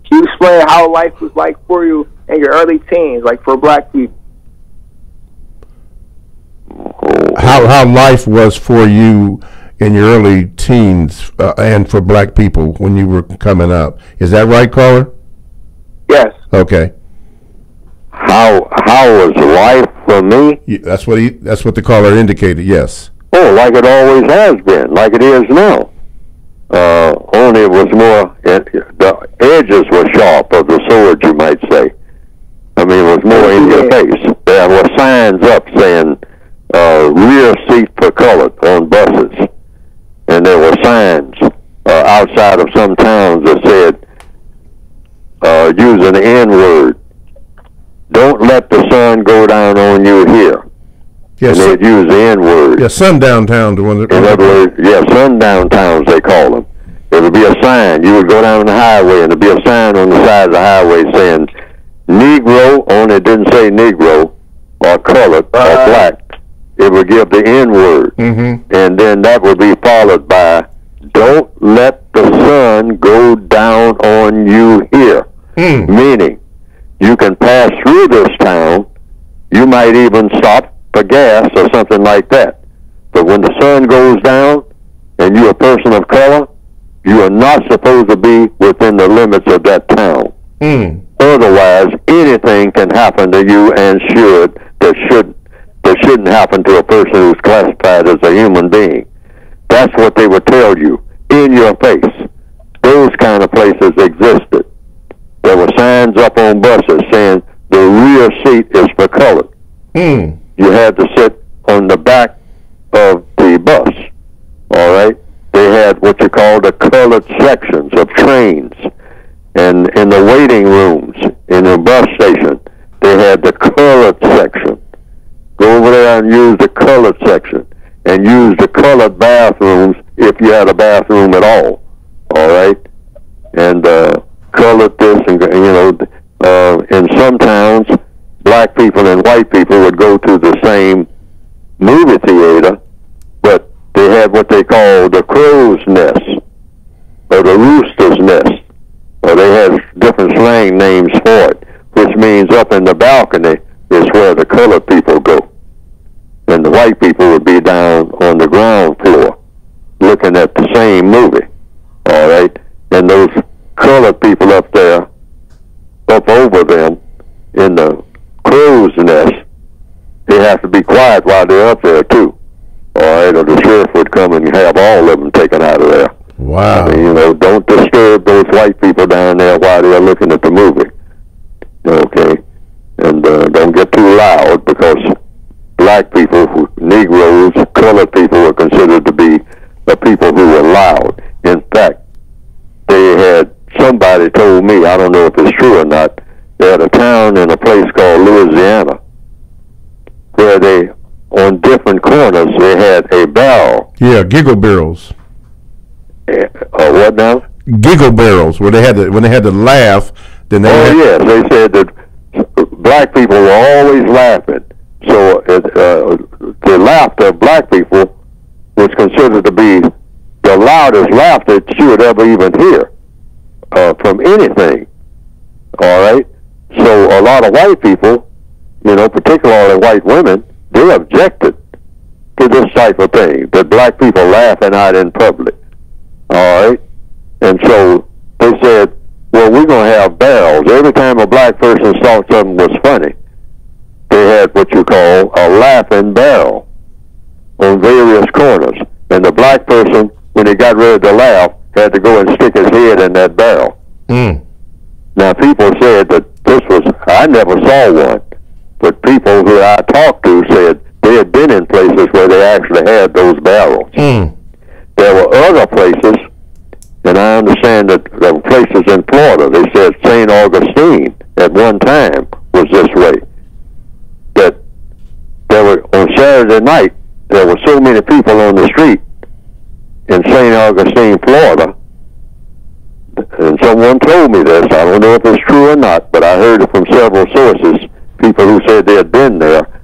Can you explain how life was like for you in your early teens, like for black people? How life was for you in your early teens and for black people when you were coming up. Is that right, caller? Yes. Okay. How was life for me? Yeah, that's what the caller indicated. Yes. Oh, like it always has been, like it is now. Only it was more, the edges were sharp of the sword, you might say. I mean, it was more in your face. There were signs up saying, rear seat for colored on buses. And there were signs outside of some towns that said, using the N-word, don't let the sun go down on you here. Yes, and they'd use the N-word. Yeah, sundown towns. In other words, yeah, sundown towns, they call them. There would be a sign. You would go down the highway, and there'd be a sign on the side of the highway saying, Negro, only it didn't say Negro, or colored, or black. It would give the N-word. Mm-hmm. And then that would be followed by, don't let the sun go down on you here. Meaning, you can pass through this town, you might even stop for gas or something like that. But when the sun goes down, and you're a person of color, you are not supposed to be within the limits of that town. Otherwise, anything can happen to you and that shouldn't happen to a person who's classified as a human being. That's what they would tell you in your face. Those kind of places existed. There were signs up on buses saying the rear seat is for colored. You had to sit on the back of the bus. All right? They had what you call the colored sections of trains. And in the waiting rooms in the bus station, they had the colored section. Go over there and use the colored section. And use the colored bathrooms if you had a bathroom at all. All right? And colored this, and in some towns, black people and white people would go to the same movie theater, but they had what they call the crow's nest, or the rooster's nest, or they had different slang names for it, which means up in the balcony is where the colored people go. And the white people would be down on the ground floor looking at the same movie, all right? And those colored people up there, up over them in the crow's nest, they have to be quiet while they're up there too. All right, or the sheriff would come and have all of them taken out of there. Wow. I mean, don't disturb those white people down there while they're looking at the movie. Okay? And don't get too loud, because black people, Negroes, colored people were considered to be the people who were loud. In fact, somebody told me, I don't know if it's true or not, they had a town in a place called Louisiana where they, on different corners, they had a barrel. Yeah, giggle barrels. What now? Giggle barrels, where when they had to laugh, then they yes, they said that black people were always laughing. So the laughter of black people was considered to be the loudest laughter that you would ever even hear from anything. All right? So a lot of white people, particularly white women, they objected to this type of thing, that black people laughing out in public. All right? And so they said, well, we're going to have barrels. Every time a black person thought something was funny, they had what you call a laughing barrel on various corners. And the black person, when he got ready to laugh, had to go and stick his head in that barrel. Now, people said that I never saw one, but people who I talked to said they had been in places where they actually had those barrels. There were other places, and I understand that there were places in Florida. They said St. Augustine at one time was this way, that there were, on Saturday night, there were so many people on the street in St. Augustine, Florida, and someone told me this. I don't know if it's true or not, but I heard it from several sources, people who said they had been there,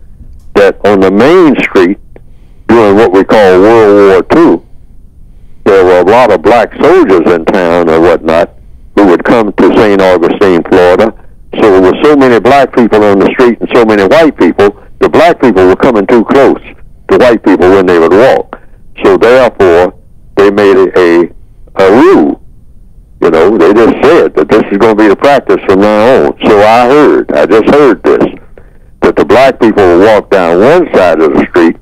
that on the main street during what we call World War II, there were a lot of black soldiers in town or whatnot who would come to St. St. Augustine, Florida. So with so many black people on the street and so many white people, the black people were coming too close to white people when they would walk. So therefore, they made a rule. You know, they just said that this is going to be the practice from now on. So I just heard this, that the black people will walk down one side of the street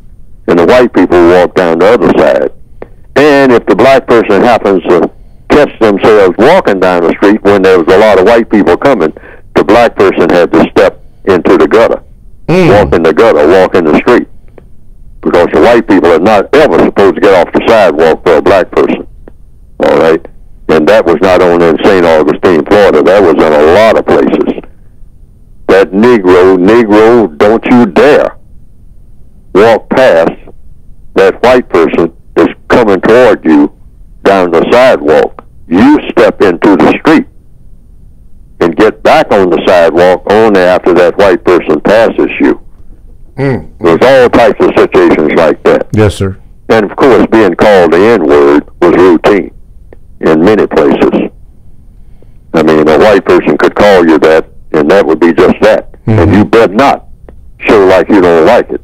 and the white people will walk down the other side. And if the black person happens to catch themselves walking down the street when there was a lot of white people coming, the black person had to step into the gutter, walk in the gutter, walk in the street. Because the white people are not ever supposed to get off the sidewalk for a black person. All right? And that was not only in St. Augustine, Florida. That was in a lot of places. That Negro, don't you dare walk past that white person that's coming toward you down the sidewalk. You step into the street and get back on the sidewalk only after that white person passes you. There's all types of situations like that. Yes, sir. And, of course, being called the N-word was routine in many places. I mean, a white person could call you that, and that would be just that. And you better not show like you don't like it.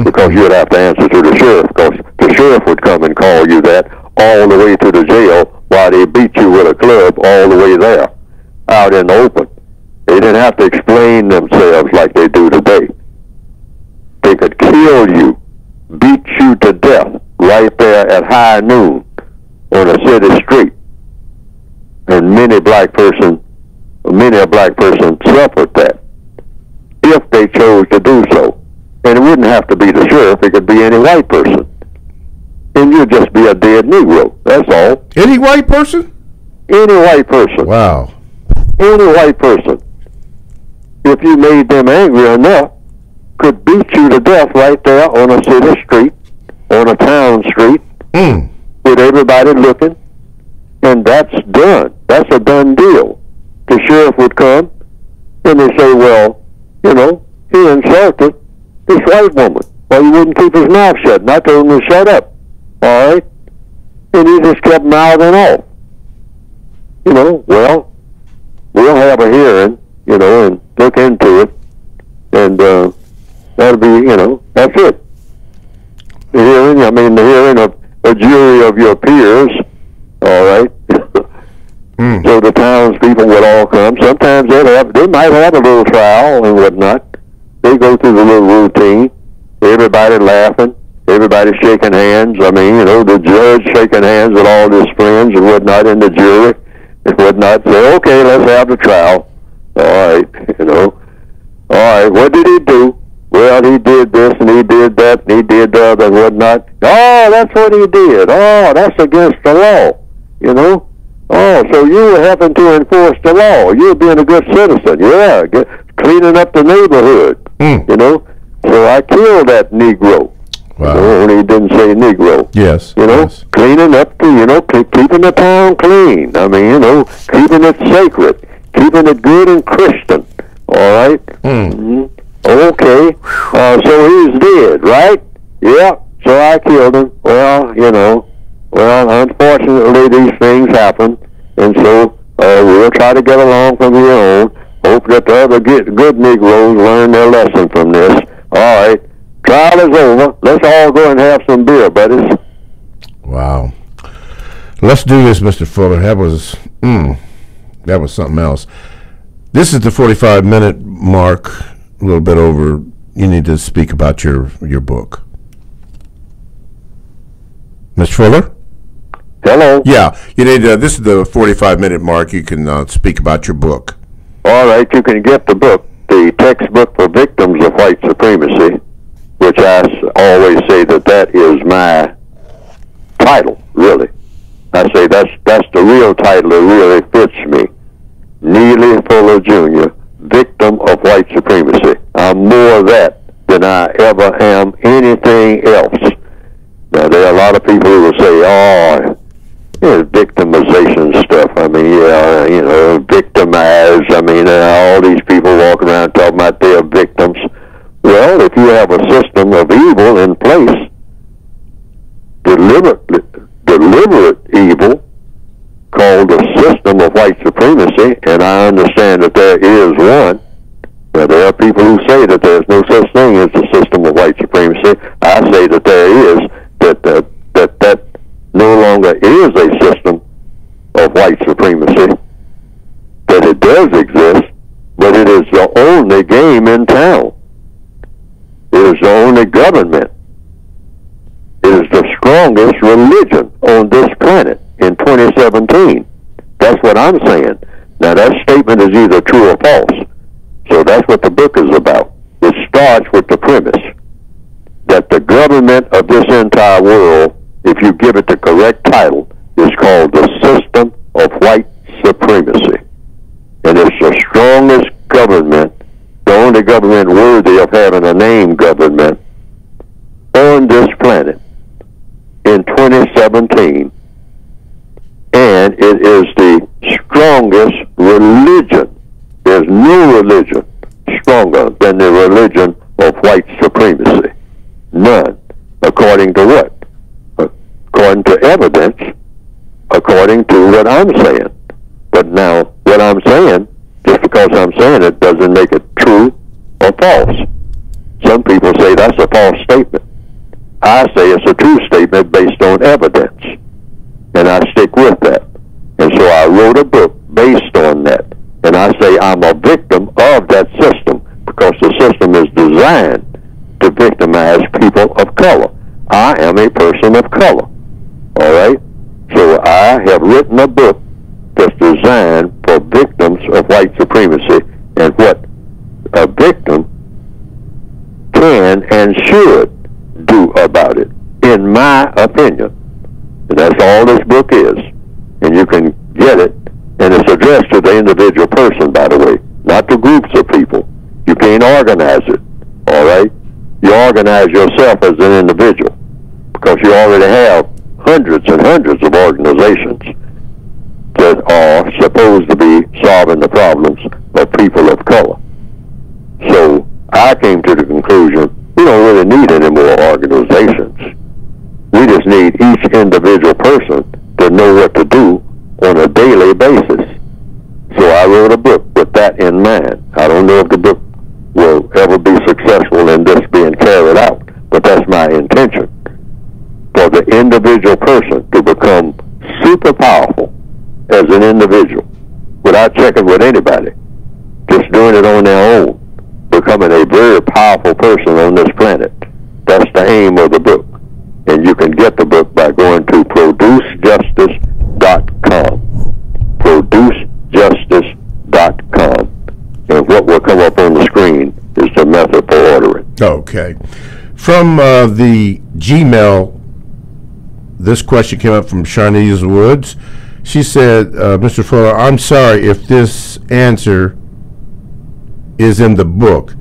Because you'd have to answer to the sheriff, because the sheriff would come and call you that all the way to the jail while they beat you with a club all the way there, out in the open. They didn't have to explain themselves like they do today. They could kill you, beat you to death right there at high noon on a city street. And many a black person suffered that if they chose to do so. And it wouldn't have to be the sheriff, it could be any white person. And you'd just be a dead Negro, that's all. Any white person? Any white person. Wow. Any white person, if you made them angry enough, could beat you to death right there on a city street, on a town street, with everybody looking, and that's done. That's a done deal. The sheriff would come, and they say, well, you know, he insulted this white woman. Well, he wouldn't keep his mouth shut, and I told him to shut up, all right? And he just kept mouthing off. You know, well, we'll have a hearing, you know, and look into it, and that'll be, you know, that's it. The hearing of a jury of your peers, all right? So the townspeople would all come. Sometimes they might have a little trial and whatnot. They go through the little routine. Everybody laughing, everybody shaking hands. I mean, you know, the judge shaking hands with all his friends and whatnot, and the jury and whatnot. Say, okay, let's have the trial. All right, you know. All right, what did he do? Well, he did this and he did that and he did the other and whatnot. Oh, that's what he did. Oh, that's against the law, you know. Oh, so you were helping to enforce the law. You were being a good citizen. Yeah, cleaning up the neighborhood, you know. So I killed that Negro. Wow. You know, only he didn't say Negro. Yes. You know, yes. Cleaning up, you know, keeping the town clean. I mean, you know, keeping it sacred, keeping it good and Christian. All right? Okay. So he's dead, right? Yeah. So I killed him. Well, you know, unfortunately these things happen, and so we'll try to get along from here on. Hope that the other good Negroes learn their lesson from this. All right. Trial is over. Let's all go and have some beer, buddies. Wow. Let's do this, Mr. Fuller. That was something else. This is the 45-minute mark, a little bit over. You need to speak about your book. Mr. Fuller? Hello? Yeah. You need. This is the 45-minute mark. You can speak about your book. All right. You can get the book, The Textbook for Victims of White Supremacy, which I always say that is my title, really. I say that's the real title that really fits me. Neely Fuller Jr., Victim of White Supremacy. I'm more that than I ever am anything else. Now, there are a lot of people who will say, oh, victimization stuff. I mean, yeah, you know, victimized. I mean, all these people walk around talking about they're victims. Well, if you have a system of evil in place, deliberate evil, called the system of white supremacy, and I understand that there is one. Now, there are people who say that there's no such thing as a system of white supremacy. I say that there is, that no longer is a system of white supremacy, that it does exist, but it is the only game in town. It is the only government. It is the strongest religion on this planet in 2017. That's what I'm saying. Now, that statement is either true or false. So that's what the book is about. It starts with the premise that the government of this entire world, if you give it the correct title, is called the system of white supremacy. And it's the strongest government, the only government worthy of having a name government on this planet in 2017. And it is the strongest religion. There's no religion stronger than the religion of white supremacy. None. According to what? According to evidence, according to what I'm saying. But now, what I'm saying, just because I'm saying it, doesn't make it true or false. Some people say that's a false statement. I say it's a true statement based on evidence. And I stick with that. And so I wrote a book based on that. And I say I'm a victim of that system because the system is designed to victimize people of color. I am a person of color. All right? So I have written a book that's designed for victims of white supremacy and what a victim can and should do about it, in my opinion. And that's all this book is. And you can get it, and it's addressed to the individual person, by the way, not to groups of people. You can't organize it, all right? You organize yourself as an individual because you already have hundreds and hundreds of organizations that are supposed to be solving the problems of people of color. So I came to the conclusion we don't really need any more organizations. We just need each individual person to know what to do on a daily basis. So I wrote a book with that in mind. I don't know if the book will ever be successful in this being carried out, but that's my intention. For the individual person to become super powerful as an individual without checking with anybody, just doing it on their own, becoming a very powerful person on this planet. That's the aim of the book. And you can get the book by going to producejustice.com. Producejustice.com. And what will come up on the screen is the method for ordering. Okay. From the Gmail, this question came up from Sharnese Woods. She said, Mr. Fuller, I'm sorry if this answer is in the book,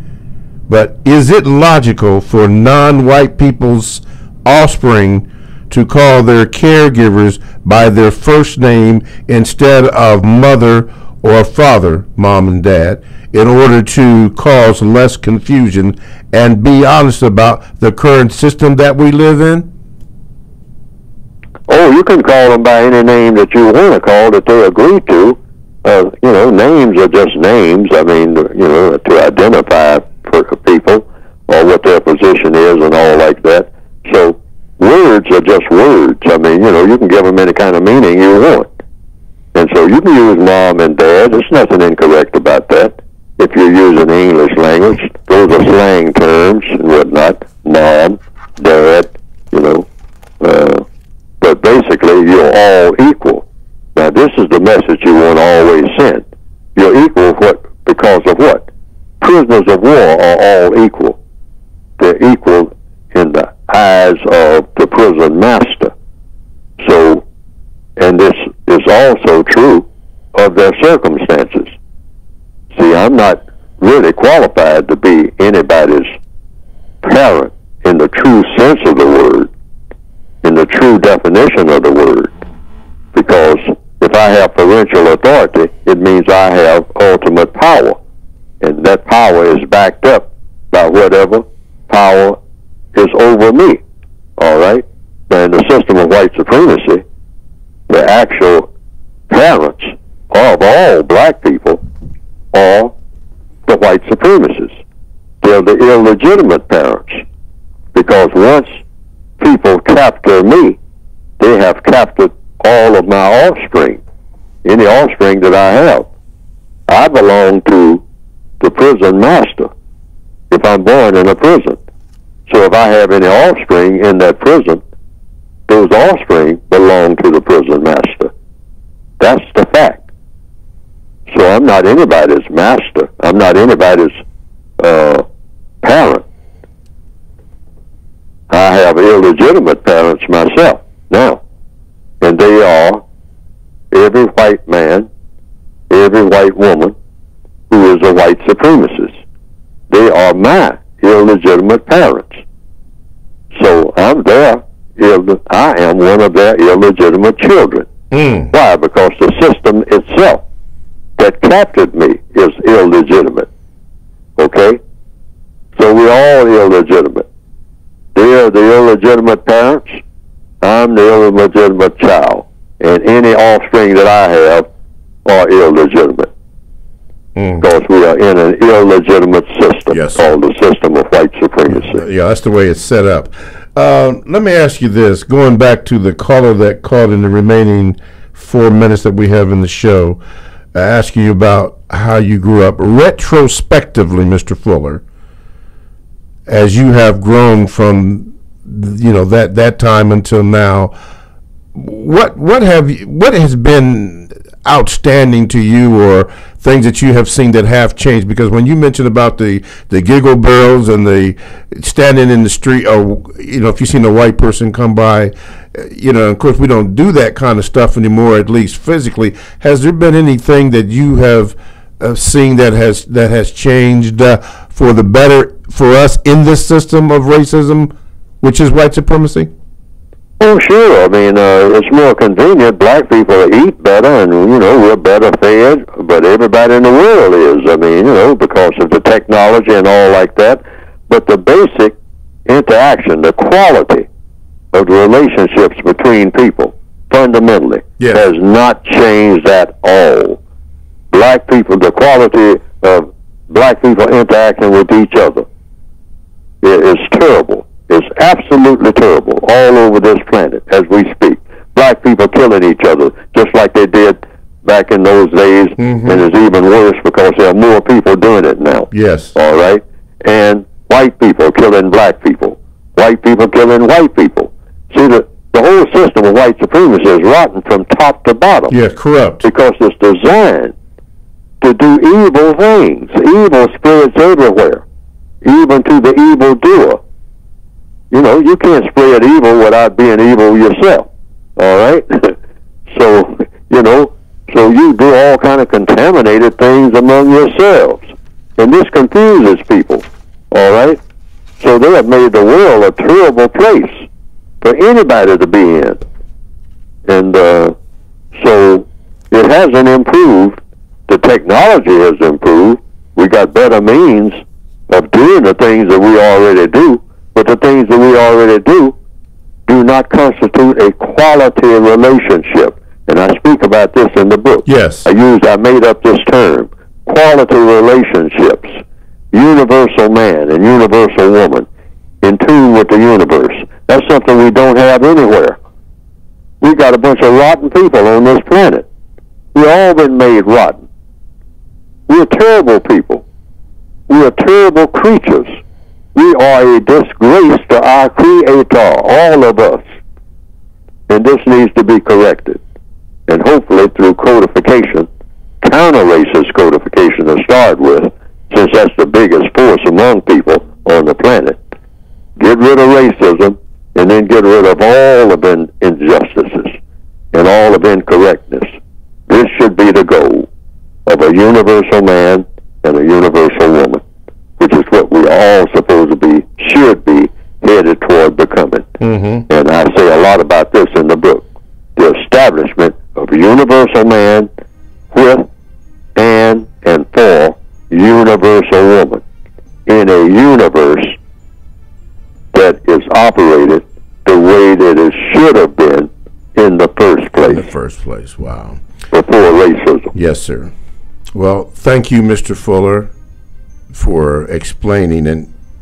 but is it logical for non-white people's offspring to call their caregivers by their first name instead of mother or father, mom and dad, in order to cause less confusion and be honest about the current system that we live in? Oh, you can call them by any name that you want to call that they agree to. Names are just names. I mean, to identify for people or what their position is and all like that. So words are just words. I mean, you can give them any kind of meaning you want. And so you can use mom and dad. There's nothing incorrect about that. If you're using the English language, those are slang terms and whatnot. Mom, dad, but basically you're all equal. Now this is the message you want to always send. You're equal because of what? Prisoners of war are all equal. They're equal in the eyes of the prison master. So, and this is also true of their circumstances. See, I'm not really qualified to be anybody's parent in the true sense of the word, in the true definition of the word, because if I have parental authority, it means I have ultimate power, and that power is backed up by whatever power is over me, all right? Now, in the system of white supremacy, the actual parents of all black people are the white supremacists. They're the illegitimate parents. Because once people capture me, they have captured all of my offspring, any offspring that I have. I belong to the prison master if I'm born in a prison. So if I have any offspring in that prison, those offspring belong to the prison master. That's the fact. So I'm not anybody's master. I'm not anybody's parent. I have illegitimate parents myself now. And they are every white man, every white woman who is a white supremacist. They are my illegitimate parents. So I'm I am one of their illegitimate children. Why? Because the system itself that captured me is illegitimate. Okay? So we're all illegitimate. They're the illegitimate parents. I'm the illegitimate child. And any offspring that I have are illegitimate. Because we are in an illegitimate system called the system of white supremacy. Yeah, that's the way it's set up. Let me ask you this, going back to the caller that called in the remaining 4 minutes that we have in the show, asking you about how you grew up retrospectively, Mr. Fuller, as you have grown from that time until now. What has been outstanding to you, or things that you have seen that have changed? Because when you mentioned about the giggle barrels and the standing in the street, or if you've seen a white person come by, of course we don't do that kind of stuff anymore, at least physically. Has there been anything that you have seen that has changed for the better for us in this system of racism, which is white supremacy? Oh, sure. I mean, it's more convenient. Black people eat better, and, we're better fed, but everybody in the world is. I mean, because of the technology and all like that. But the basic interaction, the quality of the relationships between people, fundamentally, has not changed at all. Black people, the quality of black people interacting with each other is terrible. It's absolutely terrible all over this planet as we speak. Black people killing each other just like they did back in those days, and it's even worse because there are more people doing it now. Yes. All right? And white people killing black people. White people killing white people. See, the whole system of white supremacy is rotten from top to bottom. Yeah, corrupt. Because it's designed to do evil things. Evil spirits everywhere, even to the evildoer. You can't spread evil without being evil yourself. All right? So you do all kind of contaminated things among yourselves. And this confuses people. All right? So they have made the world a terrible place for anybody to be in. And so it hasn't improved. The technology has improved. We got better means of doing the things that we already do. But the things that we already do not constitute a quality relationship. And I speak about this in the book. Yes. I made up this term, quality relationships, universal man and universal woman, in tune with the universe. That's something we don't have anywhere. We got a bunch of rotten people on this planet. We've all been made rotten. We're terrible people. We are terrible creatures. We are a disgrace to our Creator, all of us. And this needs to be corrected. And hopefully through codification, counter-racist codification to start with, since that's the biggest force among people on the planet. Get rid of racism, and then get rid of all of injustices and all of incorrectness. This should be the goal of a universal man and a universal woman, which is what we all supposed to be, should be, headed toward becoming. And I say a lot about this in the book. The establishment of a universal man with and for universal woman in a universe that is operated the way that it should have been in the first place. Wow. Before for racism. Yes, sir. Well, thank you, Mr. Fuller, for explaining,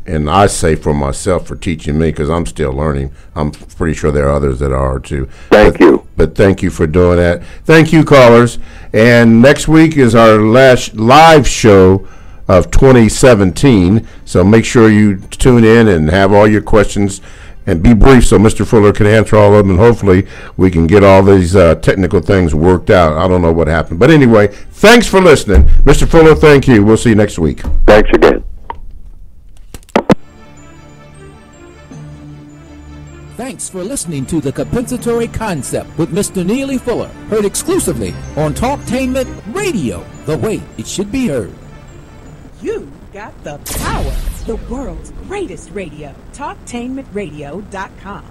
and I say for myself for teaching me, because I'm still learning. I'm pretty sure there are others that are too. Thank you. But thank you for doing that. Thank you, callers. And next week is our last live show of 2017. So make sure you tune in and have all your questions and be brief so Mr. Fuller can answer all of them, and hopefully we can get all these technical things worked out. I don't know what happened. But anyway, thanks for listening. Mr. Fuller, thank you. We'll see you next week. Thanks again. Thanks for listening to the Compensatory Concept with Mr. Neely Fuller, heard exclusively on Talktainment Radio, the way it should be heard. You got the power. The world's greatest radio. Talktainmentradio.com.